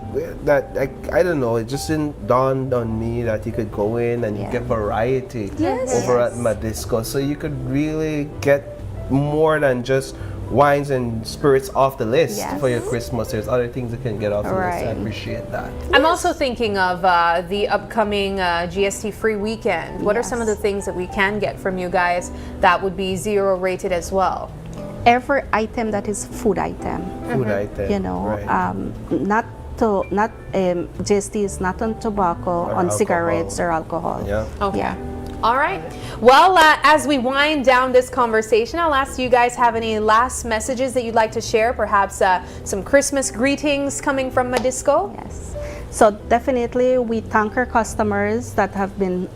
that, I don't know, it just didn't dawn on me that you could go in and you get variety over at Madisco. So you could really get more than just wines and spirits off the list for your Christmas. There's other things you can get off the list. I appreciate that. I'm also thinking of the upcoming GST free weekend. What are some of the things that we can get from you guys that would be 0 rated as well? Every item that is food item. Food item. Not GST is not on tobacco, on alcohol. cigarettes or alcohol. Yeah. Okay. Yeah. All right. Well, as we wind down this conversation, I'll ask you guys have any last messages that you'd like to share, perhaps some Christmas greetings coming from Madisco? Yes. So definitely we thank our customers that have been,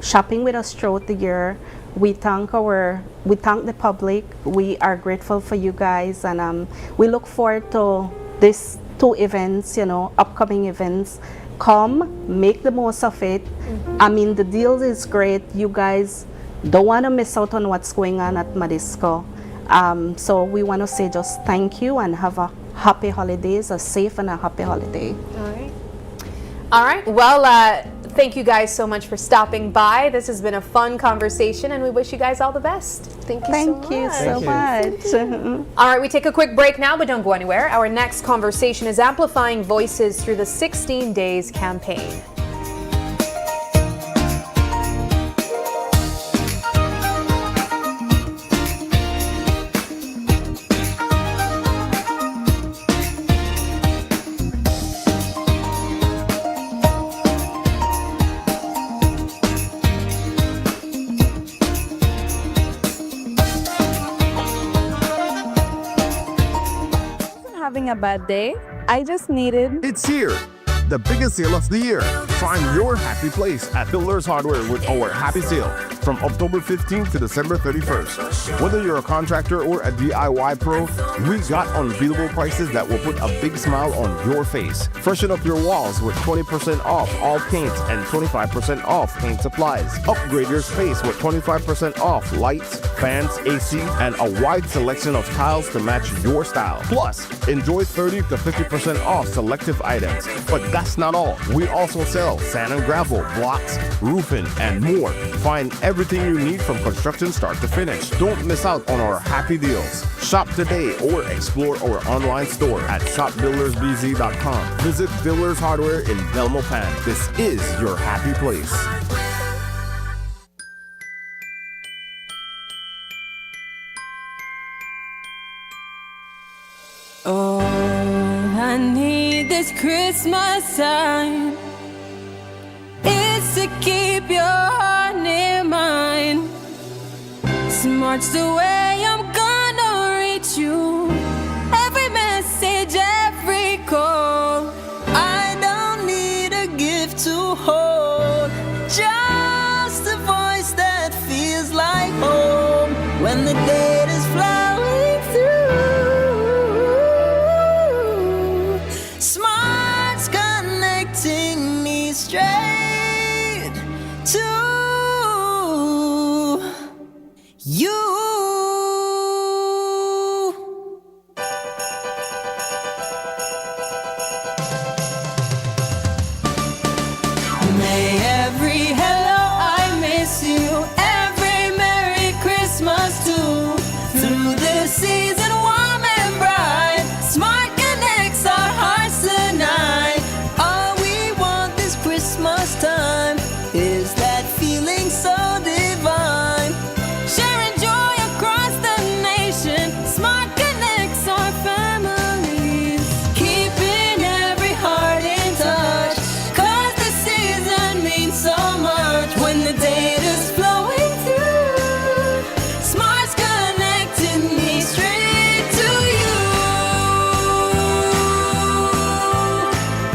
shopping with us throughout the year. We thank the public. We are grateful for you guys, and we look forward to these 2 events, upcoming events. Come, make the most of it. I mean, the deal is great. You guys don't want to miss out on what's going on at Madisco. So we want to say just thank you and have a happy holidays, a safe and a happy holiday. All right. All right. Well, thank you guys so much for stopping by. This has been a fun conversation, and we wish you guys all the best. Thank you so much. All right, we take a quick break now, but don't go anywhere. Our next conversation is Amplifying Voices through the 16 Days campaign. having a bad day. I just needed... It's here, the biggest sale of the year. Find your happy place at Builders Hardware with our happy sale from October 15th to December 31st. Whether you're a contractor or a DIY pro, we got unbeatable prices that will put a big smile on your face. Freshen up your walls with 20% off all paints and 25% off paint supplies. Upgrade your space with 25% off lights, fans, AC, and a wide selection of tiles to match your style. Plus, enjoy 30 to 50% off selective items. But that's not all. We also sell sand and gravel, blocks, roofing, and more. Find everything you need from construction start to finish. Don't miss out on our happy deals. Shop today or explore our online store at shopbuildersbz.com. Visit Builders Hardware in Belmopan. This is your happy place. All I need this Christmas time is to keep your heart near mine. Smart's the way I'm gonna reach you. Every message, every call. I don't need a gift to hold, just a voice that feels like home when the data's flowing through. Smart's connecting me straight to you. May every hello I miss you, every Merry Christmas too. Through this season warm and bright, Smart connects our hearts tonight. All we want this Christmas time is that feeling so divine. Sharing joy across the nation, Smart connects our families. Keeping every heart in touch, 'cause the season means so much. When the data's flowing through, Smart's connecting me straight to you.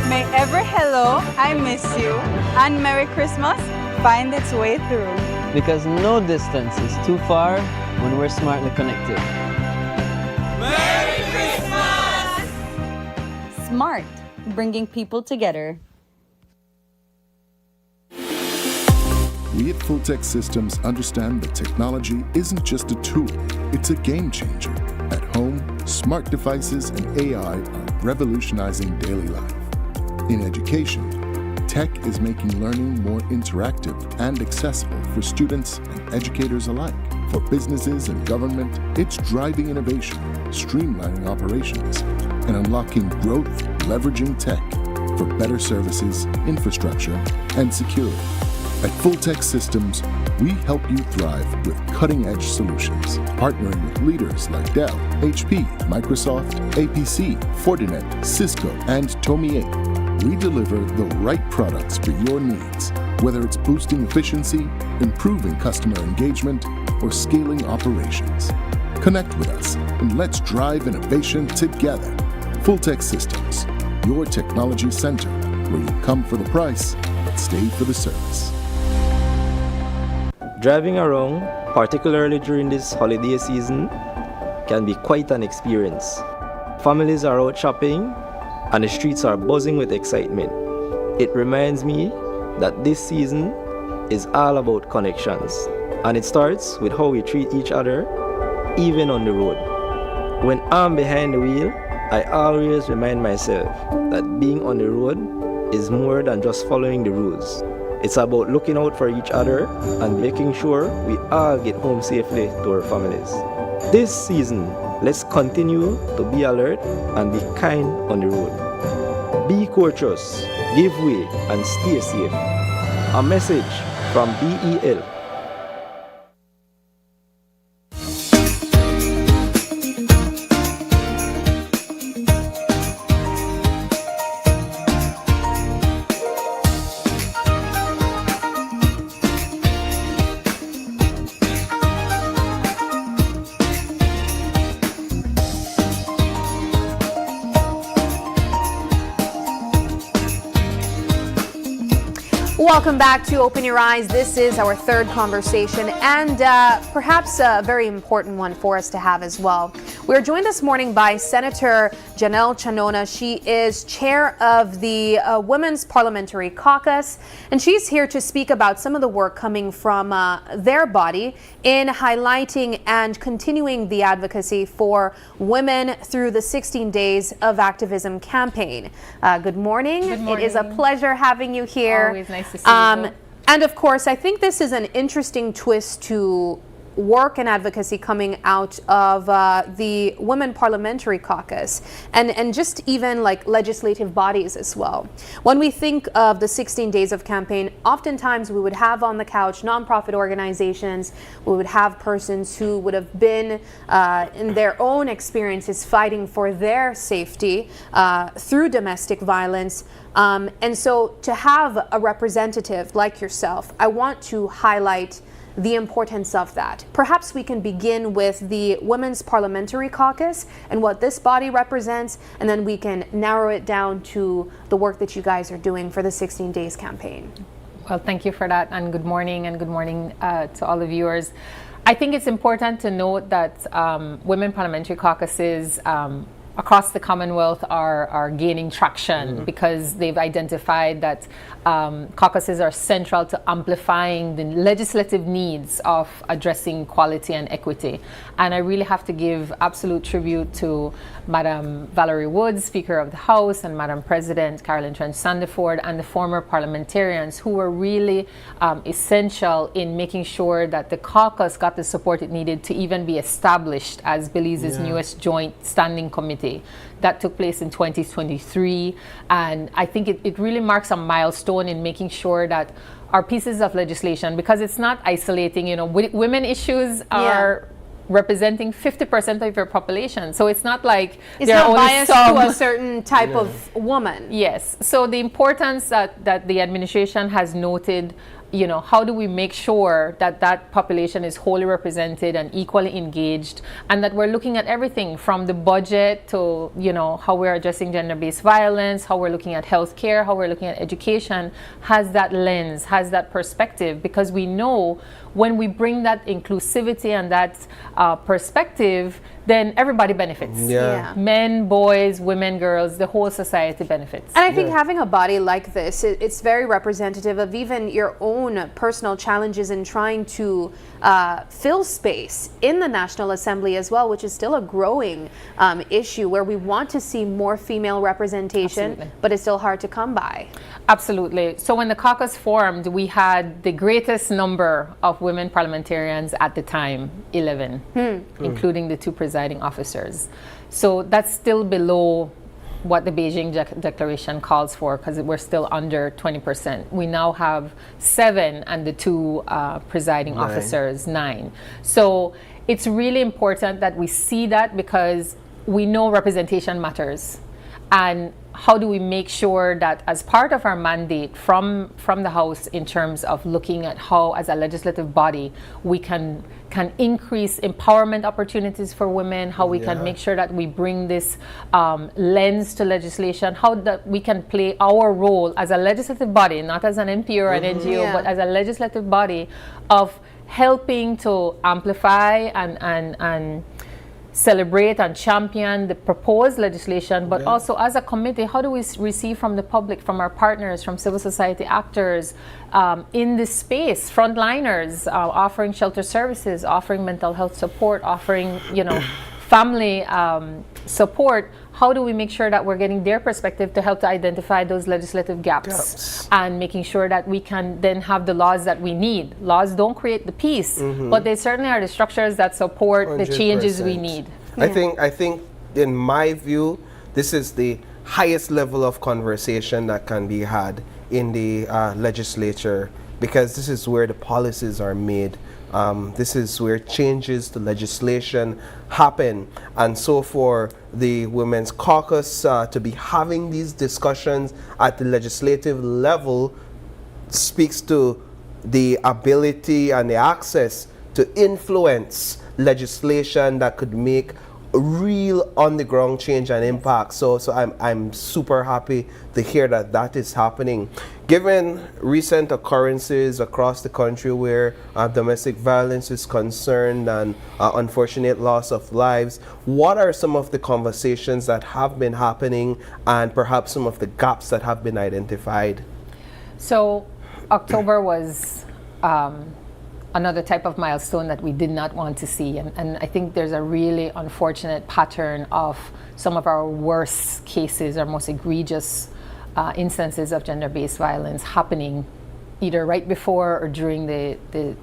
May every hello, I miss you, and Merry Christmas find its way through. Because no distance is too far when we're smartly connected. Merry Christmas! Smart, bringing people together. We at Fulltech Systems understand that technology isn't just a tool, it's a game changer. At home, smart devices and AI are revolutionizing daily life. In education, tech is making learning more interactive and accessible for students and educators alike. For businesses and government, it's driving innovation, streamlining operations, and unlocking growth, leveraging tech for better services, infrastructure, and security. At Fulltech Systems, we help you thrive with cutting-edge solutions, partnering with leaders like Dell, HP, Microsoft, APC, Fortinet, Cisco, and Tomy 8. We deliver the right products for your needs, whether it's boosting efficiency, improving customer engagement, or scaling operations. Connect with us and let's drive innovation together. Fulltech Systems, your technology center, where you come for the price, but stay for the service. Driving around, particularly during this holiday season, can be quite an experience. Families are out shopping and the streets are buzzing with excitement. It reminds me that this season is all about connections, and it starts with how we treat each other, even on the road. When I'm behind the wheel, I always remind myself that being on the road is more than just following the rules. It's about looking out for each other and making sure we all get home safely to our families. This season, let's continue to be alert and be kind on the road. Be courteous, give way, and stay safe. A message from BEL. welcome back to Open Your Eyes. This is our third conversation and perhaps a very important one for us to have as well. We're joined this morning by Senator Janelle Chanona. She is chair of the Women's Parliamentary Caucus, and she's here to speak about some of the work coming from their body in highlighting and continuing the advocacy for women through the 16 Days of Activism campaign. Good morning. Good morning. It is a pleasure having you here. Always nice to see you. And of course, I think this is an interesting twist to work and advocacy coming out of the Women Parliamentary Caucus and just even like legislative bodies as well. When we think of the 16 Days of campaign, oftentimes we would have on the couch nonprofit organizations, we would have persons who would have been in their own experiences fighting for their safety through domestic violence. And so to have a representative like yourself, I want to highlight the importance of that. Perhaps we can begin with the Women's Parliamentary Caucus and what this body represents, and then we can narrow it down to the work that you guys are doing for the 16 Days campaign. Well, thank you for that, and good morning to all the viewers. I think it's important to note that Women Parliamentary Caucuses across the Commonwealth are gaining traction because they've identified that caucuses are central to amplifying the legislative needs of addressing equality and equity. And I really have to give absolute tribute to Madam Valerie Woods, Speaker of the House, and Madam President Carolyn Trench-Sandiford, and the former parliamentarians who were really essential in making sure that the caucus got the support it needed to even be established as Belize's newest joint standing committee. That took place in 2023, and I think it really marks a milestone in making sure that our pieces of legislation, because it's not isolating, women issues are representing 50% of your population, so it's not like it's not biased to a certain type of woman. Yes, so the importance that the administration has noted, how do we make sure that that population is wholly represented and equally engaged, and that we're looking at everything from the budget to, how we're addressing gender-based violence, how we're looking at healthcare, how we're looking at education, has that lens, has that perspective, because we know when we bring that inclusivity and that perspective, then everybody benefits. Men, boys, women, girls, the whole society benefits. And I think having a body like this, it's very representative of even your own personal challenges in trying to fill space in the National Assembly as well, which is still a growing issue where we want to see more female representation, but it's still hard to come by. Absolutely. So when the caucus formed, we had the greatest number of women parliamentarians at the time, 11, including the 2 presiding officers. So that's still below what the Beijing Declaration calls for, because we're still under 20%. We now have 7, and the 2 presiding officers, 9. So it's really important that we see that, because we know representation matters. And how do we make sure that as part of our mandate from the House in terms of looking at how as a legislative body we can increase empowerment opportunities for women, how we can make sure that we bring this lens to legislation, how that we can play our role as a legislative body, not as an MP or an NGO, but as a legislative body of helping to amplify and celebrate and champion the proposed legislation, but also as a committee, how do we receive from the public, from our partners, from civil society actors in this space, frontliners, offering shelter services, offering mental health support, offering, family support. How do we make sure that we're getting their perspective to help to identify those legislative gaps and making sure that we can then have the laws that we need? Laws don't create the peace, but they certainly are the structures that support 100%. The changes we need. I think in my view, this is the highest level of conversation that can be had in the legislature, because this is where the policies are made. This is where changes to legislation happen, and so for the Women's Caucus to be having these discussions at the legislative level speaks to the ability and the access to influence legislation that could make real on the ground change and impact. So I'm super happy to hear that that is happening. Given recent occurrences across the country where domestic violence is concerned and unfortunate loss of lives, what are some of the conversations that have been happening and perhaps some of the gaps that have been identified? So October was another type of milestone that we did not want to see. And I think there's a really unfortunate pattern of some of our worst cases, our most egregious instances of gender-based violence happening either right before or during the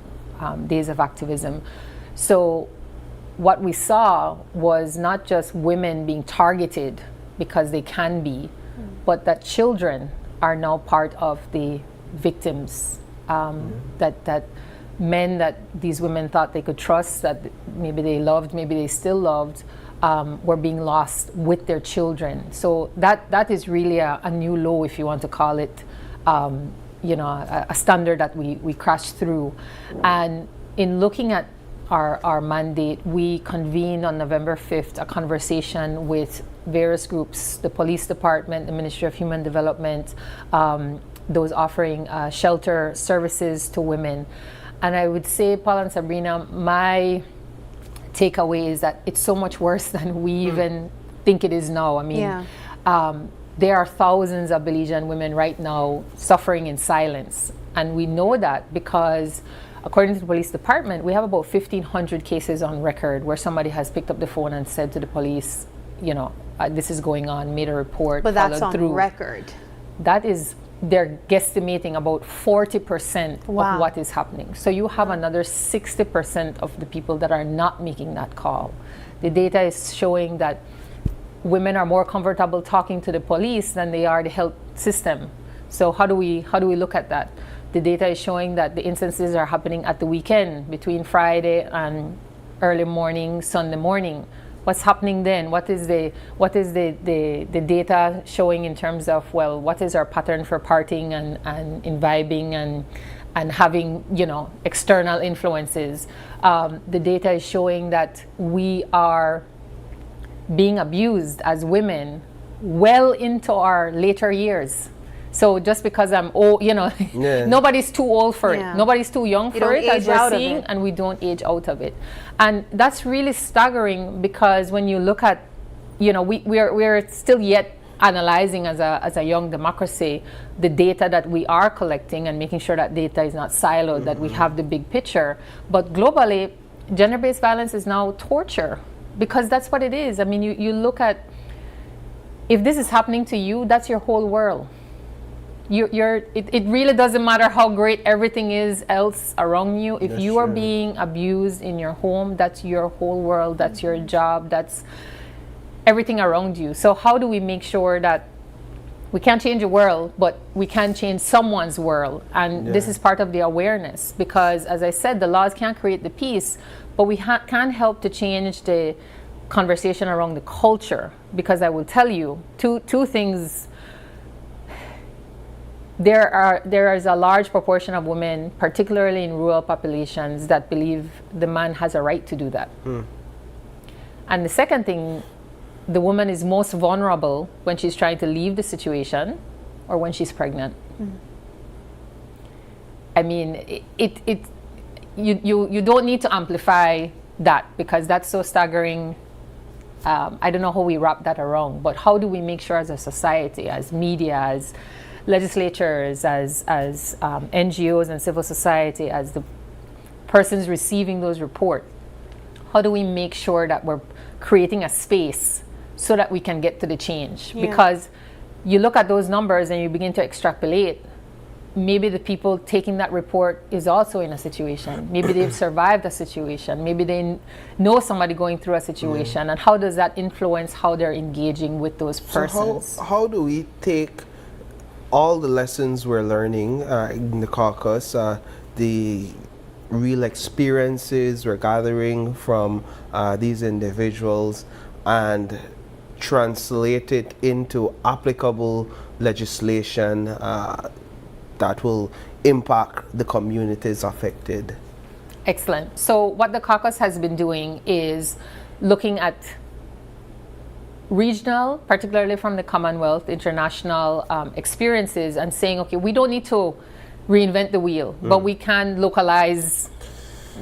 days of activism. So what we saw was not just women being targeted because they can be, but that children are now part of the victims, that men that these women thought they could trust, that maybe they loved, maybe they still loved, were being lost with their children. So that is really a new low, if you want to call it, a standard that we crashed through. And in looking at our mandate, we convened on November 5th a conversation with various groups, the police department, the Ministry of Human Development, those offering shelter services to women. And I would say, Paul and Sabrina, my takeaway is that it's so much worse than we even think it is now. I mean, there are thousands of Belizean women right now suffering in silence. And we know that because, according to the police department, we have about 1,500 cases on record where somebody has picked up the phone and said to the police, this is going on, made a report, but that's on through. record. That is, they're guesstimating about 40% of what is happening. So you have another 60% of the people that are not making that call. The data is showing that women are more comfortable talking to the police than they are the health system. So how do we look at that? The data is showing that the instances are happening at the weekend, between Friday and early morning, Sunday morning. What's happening then? What is the data showing in terms of, well, what is our pattern for partying and imbibing and having, external influences? The data is showing that we are being abused as women well into our later years. So just because I'm old, nobody's too old for it. Nobody's too young for it, as we're seeing, and we don't age out of it. And that's really staggering because when you look at, we're still yet analyzing as a young democracy the data that we are collecting and making sure that data is not siloed, that we have the big picture. But globally, gender-based violence is now torture because that's what it is. I mean, you look at, if this is happening to you, that's your whole world. It really doesn't matter how great everything is else around you. If you are being abused in your home, that's your whole world, that's your job, that's everything around you. So how do we make sure that we can't change the world, but we can change someone's world? And this is part of the awareness because, as I said, the laws can't create the peace, but we can help to change the conversation around the culture. Because I will tell you two things. There is a large proportion of women, particularly in rural populations, that believe the man has a right to do that. And the second thing, the woman is most vulnerable when she's trying to leave the situation or when she's pregnant. I mean, you don't need to amplify that because that's so staggering. I don't know how we wrap that around, but how do we make sure as a society, as media, as legislatures, as NGOs and civil society, as the persons receiving those reports, how do we make sure that we're creating a space so that we can get to the change? Because you look at those numbers and you begin to extrapolate, maybe the people taking that report is also in a situation. Maybe they've survived a situation. Maybe they know somebody going through a situation. And how does that influence how they're engaging with those persons? So how do we take all the lessons we're learning in the caucus, the real experiences we're gathering from these individuals, and translate it into applicable legislation that will impact the communities affected? Excellent. So what the caucus has been doing is looking at regional, particularly from the Commonwealth, international experiences, and saying, okay, we don't need to reinvent the wheel, but we can localize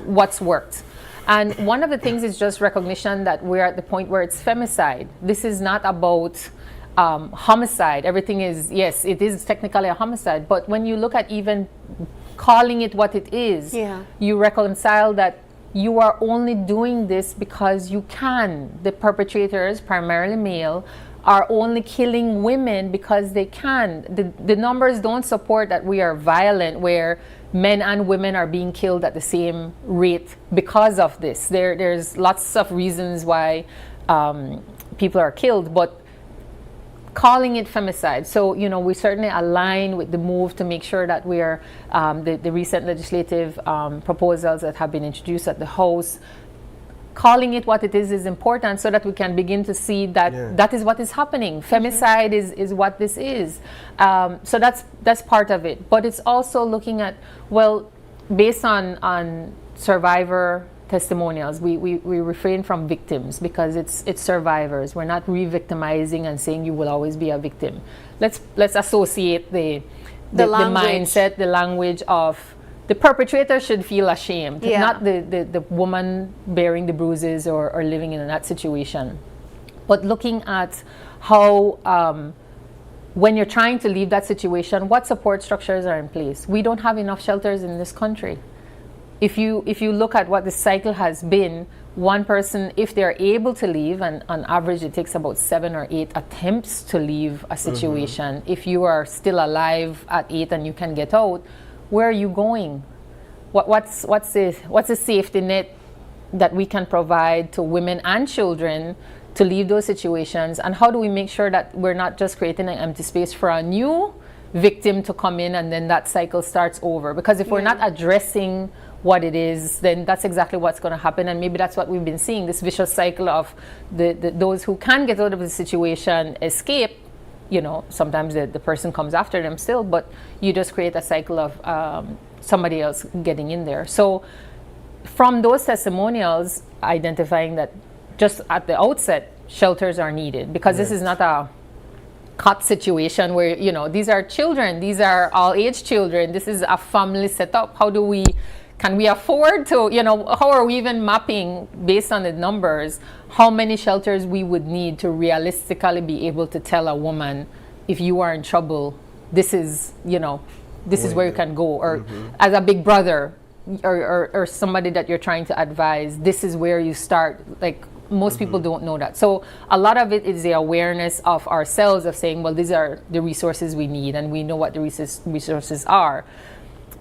what's worked. And one of the things is just recognition that we're at the point where it's femicide. This is not about homicide. Everything is, yes, it is technically a homicide, but when you look at even calling it what it is, you reconcile that you are only doing this because you can. The perpetrators, primarily male, are only killing women because they can. The numbers don't support that we are violent, where men and women are being killed at the same rate because of this. There's lots of reasons why people are killed, but calling it femicide. So, you know, we certainly align with the move to make sure that we are, the recent legislative proposals that have been introduced at the House, calling it what it is important so that we can begin to see that that is what is happening. Femicide is what this is. So that's part of it. But it's also looking at, well, based on survivor testimonials, we refrain from victims because it's survivors. We're not re-victimizing and saying you will always be a victim. Let's associate the mindset, the language of the perpetrator should feel ashamed, not the woman bearing the bruises or living in that situation. But looking at how when you're trying to leave that situation, what support structures are in place? We don't have enough shelters in this country. If you look at what the cycle has been, one person, if they're able to leave, and on average it takes about 7 or 8 attempts to leave a situation. If you are still alive at 8 and you can get out, where are you going? What's the safety net that we can provide to women and children to leave those situations? And how do we make sure that we're not just creating an empty space for a new victim to come in and then that cycle starts over? Because if we're not addressing what it is, then that's exactly what's going to happen. And maybe that's what we've been seeing, this vicious cycle of those who can get out of the situation escape. You know, sometimes the person comes after them still, but you just create a cycle of somebody else getting in there. So from those testimonials, identifying that just at the outset, shelters are needed, because this is not a cot situation where, you know, these are children, these are all age children, this is a family setup. Can we afford to, you know, how are we even mapping based on the numbers how many shelters we would need to realistically be able to tell a woman, if you are in trouble, this is, you know, this is where you can go, or as a big brother or somebody that you're trying to advise, this is where you start. Like, most people don't know that. So a lot of it is the awareness of ourselves, of saying, well, these are the resources we need, and we know what the resources are.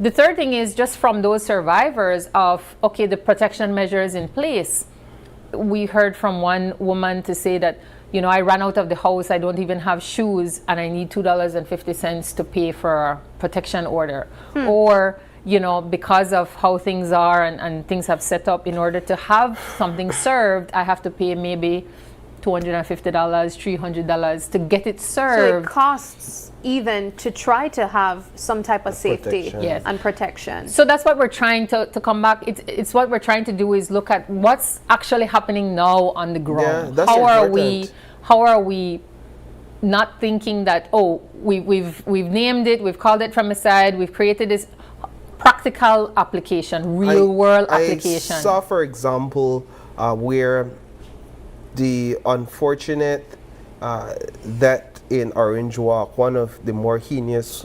The third thing is just from those survivors of, okay, the protection measures in place. We heard from one woman to say that, you know, I ran out of the house, I don't even have shoes, and I need $2.50 to pay for a protection order. Or, you know, because of how things are and things have set up, in order to have something served, I have to pay maybe $250, $300 to get it served. So it costs even to try to have some type of safety and protection. So that's what we're trying to come back. It's what we're trying to do is look at what's actually happening now on the ground. Yeah, How are we not thinking that, oh, we've named it, we've called it femicide, we've created this practical application, real world application. I saw, for example, where the unfortunate death in Orange Walk, one of the more heinous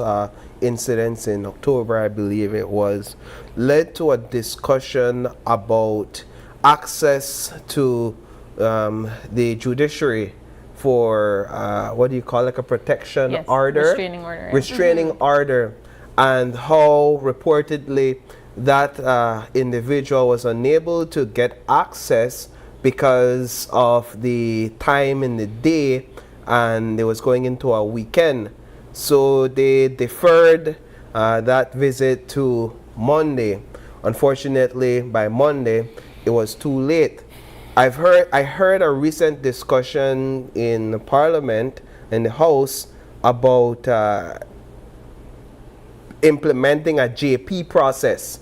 incidents in October, I believe it was, led to a discussion about access to the judiciary for what do you call, like a protection order? Restraining order. Restraining order, and how reportedly that individual was unable to get access because of the time in the day, and it was going into a weekend. So they deferred that visit to Monday. Unfortunately, by Monday, it was too late. I heard a recent discussion in Parliament, in the House, about implementing a JP process,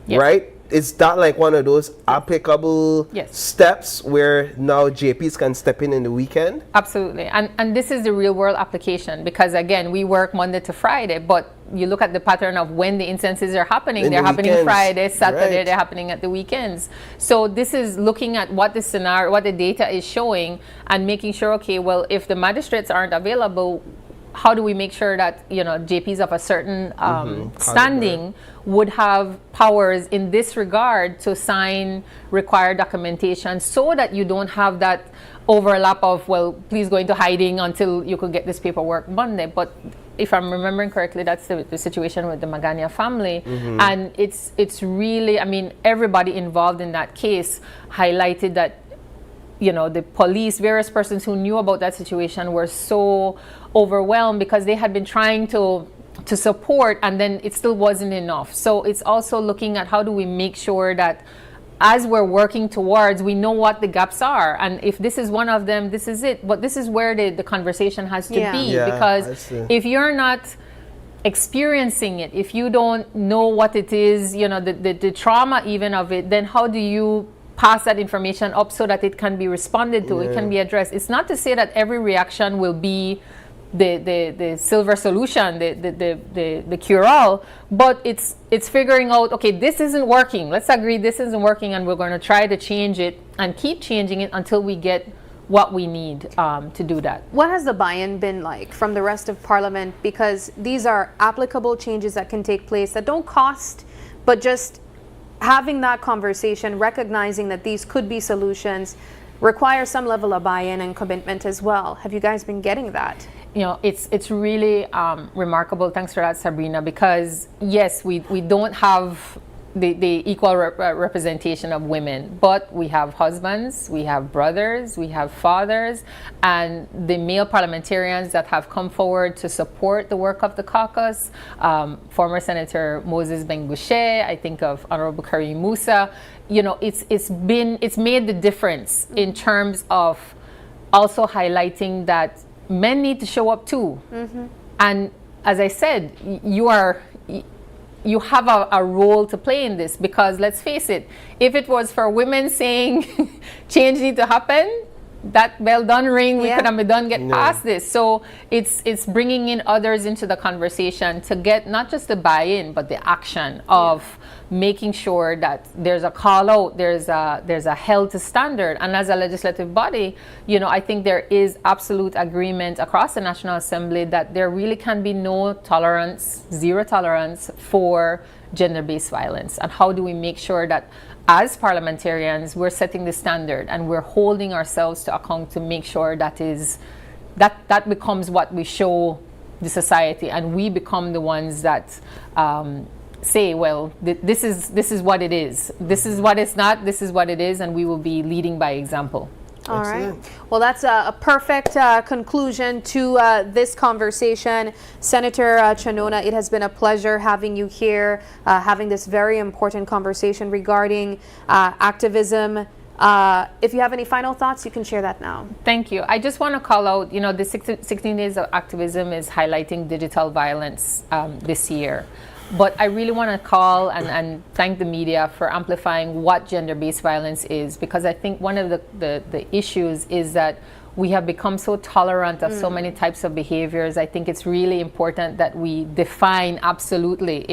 right? is that like one of those applicable steps where now JPs can step in the weekend? Absolutely. And this is the real world application, because again, we work Monday to Friday, but you look at the pattern of when the instances are happening. They're happening Friday, Saturday, they're happening at the weekends. So this is looking at what the scenario, what the data is showing, and making sure, okay, well, if the magistrates aren't available, how do we make sure that, you know, JPs of a certain standing would have powers in this regard to sign required documentation, so that you don't have that overlap of, well, please go into hiding until you could get this paperwork Monday. But if I'm remembering correctly, that's the situation with the Magana family. And it's really, I mean, everybody involved in that case highlighted that, you know, the police, various persons who knew about that situation were so overwhelmed because they had been trying to support, and then it still wasn't enough. So it's also looking at how do we make sure that as we're working towards, we know what the gaps are, and if this is one of them, this is it. But this is where the conversation has to be, because if you're not experiencing it, if you don't know what it is, you know, the trauma even of it, then how do you pass that information up so that it can be responded to, it can be addressed? It's not to say that every reaction will be the silver solution, the cure-all, but it's figuring out, okay, this isn't working. Let's agree this isn't working, and we're going to try to change it and keep changing it until we get what we need to do that. What has the buy-in been like from the rest of Parliament? Because these are applicable changes that can take place that don't cost, but just having that conversation, recognizing that these could be solutions, require some level of buy-in and commitment as well. Have you guys been getting that? You know, it's really remarkable. Thanks for that, Sabrina, because yes, we don't have the equal representation of women, but we have husbands, we have brothers, we have fathers, and the male parliamentarians that have come forward to support the work of the caucus. Former Senator Moses Bengushe, I think of Honorable Karim Musa. You know, it's made the difference in terms of also highlighting that men need to show up too. And as I said, you have a role to play in this, because let's face it, if it was for women saying change need to happen, that bell done ring, we could have been done get past this. So it's bringing in others into the conversation to get not just the buy-in, but the action of making sure that there's a call out, there's a held to standard. And as a legislative body, you know, I think there is absolute agreement across the National Assembly that there really can be no tolerance, zero tolerance for gender-based violence. And how do we make sure that as parliamentarians, we're setting the standard and we're holding ourselves to account to make sure that becomes what we show the society, and we become the ones that say, well, this is what it is. This is what it's not. This is what it is, and we will be leading by example. All right. Well, that's a perfect conclusion to this conversation. Senator Chanona, it has been a pleasure having you here, having this very important conversation regarding activism. If you have any final thoughts, you can share that now. Thank you. I just want to call out, you know, the 16 Days of Activism is highlighting digital violence this year. But I really want to call and thank the media for amplifying what gender-based violence is, because I think one of the issues is that we have become so tolerant of so many types of behaviors. I think it's really important that we define absolutely.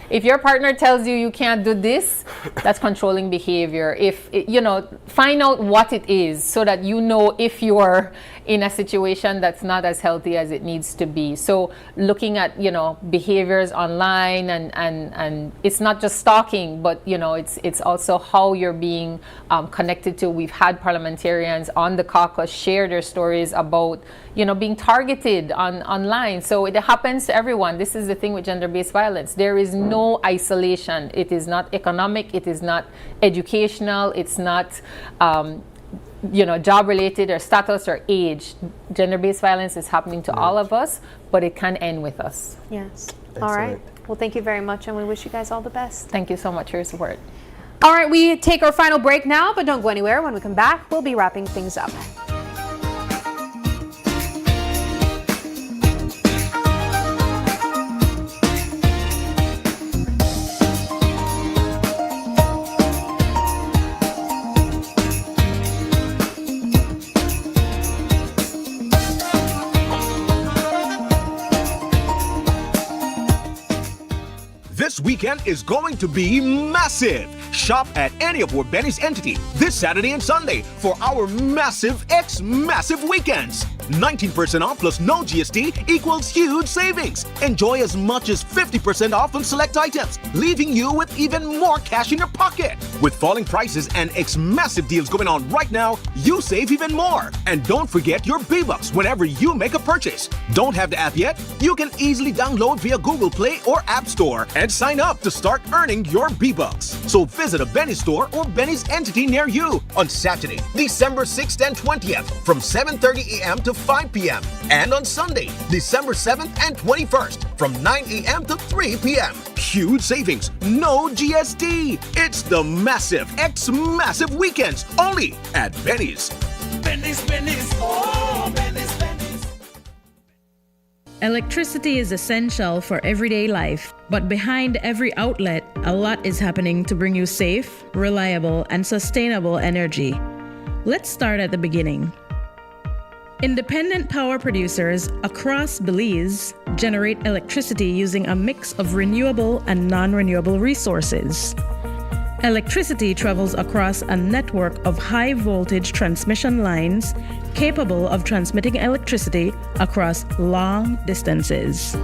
If your partner tells you you can't do this, that's controlling behavior. You know, find out what it is so that you know if you're in a situation that's not as healthy as it needs to be. So looking at, you know, behaviors online and it's not just stalking, but, you know, it's also how you're being connected to. We've had parliamentarians on the caucus share their stories about, you know, being targeted online. So it happens to everyone. This is the thing with gender-based violence. There is no isolation. It is not economic. It is not educational. It's not, you know, job-related or status or age. Gender-based violence is happening to all of us, but it can end with us. Yes. All right. Well, thank you very much, and we wish you guys all the best. Thank you so much for your support. All right, we take our final break now, but don't go anywhere. When we come back, we'll be wrapping things up. This weekend is going to be massive. Shop at any of our Benny's entity this Saturday and Sunday for our massive Massive weekends. 19% off plus no GST equals huge savings. Enjoy as much as 50% off on select items, leaving you with even more cash in your pocket. With falling prices and Massive deals going on right now, you save even more. And don't forget your B-Bucks whenever you make a purchase. Don't have the app yet? You can easily download via Google Play or App Store and sign up to start earning your B-Bucks. So visit a Benny's store or Benny's entity near you on Saturday, December 6th and 20th from 7:30 a.m. to 5 p.m. and on Sunday, December 7th and 21st from 9 a.m. to 3 p.m. Huge savings, no GST. It's the massive Massive weekends only at Benny's. Benny's, Benny's, oh, Benny's, Benny's. Electricity is essential for everyday life, but behind every outlet, a lot is happening to bring you safe, reliable, and sustainable energy. Let's start at the beginning. Independent power producers across Belize generate electricity using a mix of renewable and non-renewable resources. Electricity travels across a network of high-voltage transmission lines capable of transmitting electricity across long distances.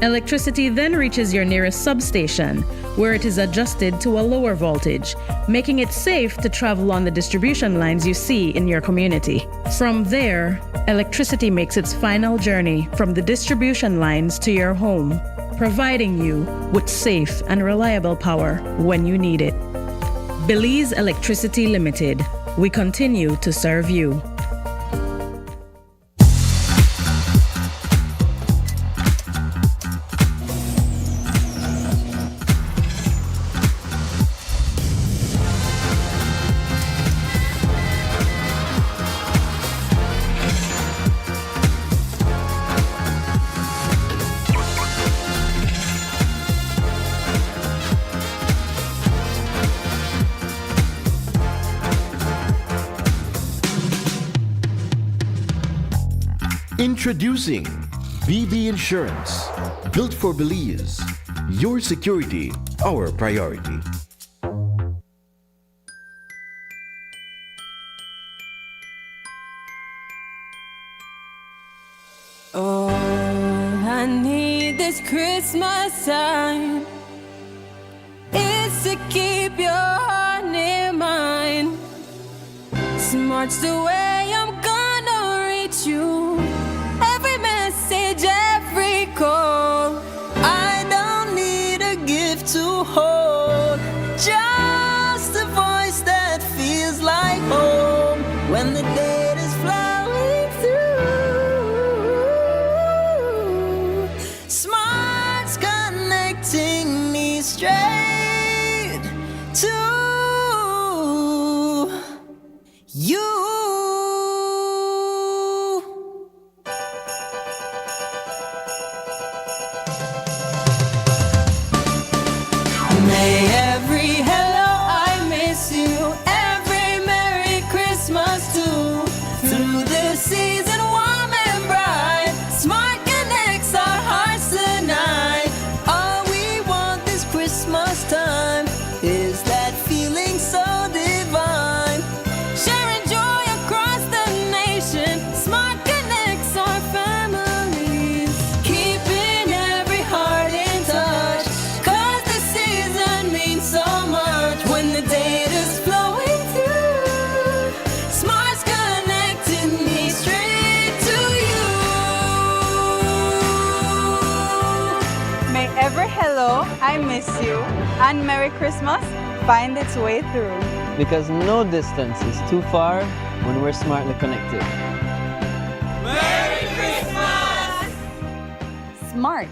Electricity then reaches your nearest substation, where it is adjusted to a lower voltage, making it safe to travel on the distribution lines you see in your community. From there, electricity makes its final journey from the distribution lines to your home, providing you with safe and reliable power when you need it. Belize Electricity Limited. We continue to serve you. Introducing BB Insurance. Built for Belize. Your security, our priority. All I need this Christmas time is to keep your heart near mine. Smart's the way I'm gonna reach you. Every message, every call. I don't need a gift to hold, just a voice that feels like home when the date is flowing through. Smart's connecting me straight to you. May every hello I miss you, every Merry Christmas too. Through the season warm and bright, Smart connects our hearts tonight. All we want this Christmas time is that feeling so divine. Sharing joy across the nation, Smart connects our families. Keeping every heart in touch, 'cause the season means so much. When the date is flowing through, Smart's connecting me straight to you. May every hello, I miss you, and Merry Christmas find its way through. Because no distance is too far when we're smartly connected. Merry Christmas! Smart,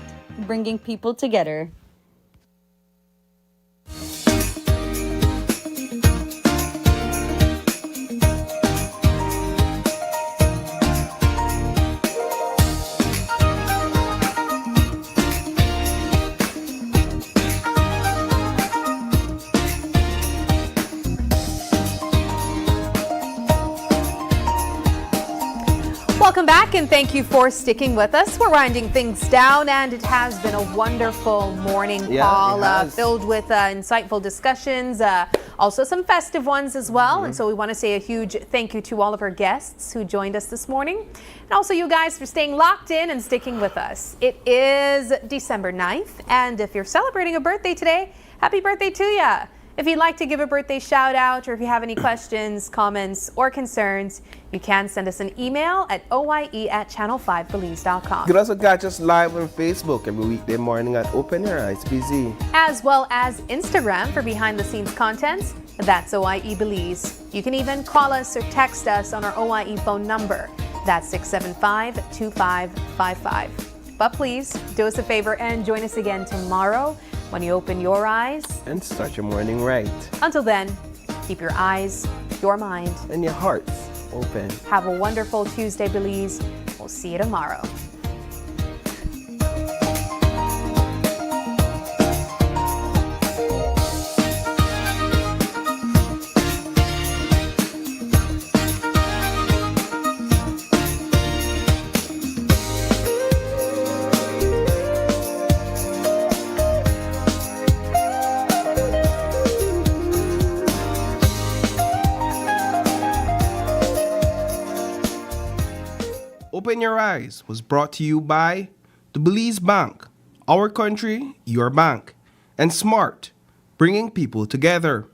bringing people together. Welcome back and thank you for sticking with us. We're winding things down and it has been a wonderful morning, Yeah, Paul, it has. filled with insightful discussions, also some festive ones as well. And so we want to say a huge thank you to all of our guests who joined us this morning. And also you guys for staying locked in and sticking with us. It is December 9th and if you're celebrating a birthday today, happy birthday to ya. If you'd like to give a birthday shout out or if you have any questions, comments, or concerns, you can send us an email at oye@channel5belize.com. You can also catch us live on Facebook every weekday morning at Open Your Eyes BZ. As well as Instagram for behind the scenes content. That's OIE Belize. You can even call us or text us on our OIE phone number. That's 675-2555. But please do us a favor and join us again tomorrow when you open your eyes and start your morning right. Until then, keep your eyes, your mind, and your hearts open. Have a wonderful Tuesday, Belize. We'll see you tomorrow. Open Your Eyes was brought to you by the Belize Bank, our country, your bank, and Smart, bringing people together.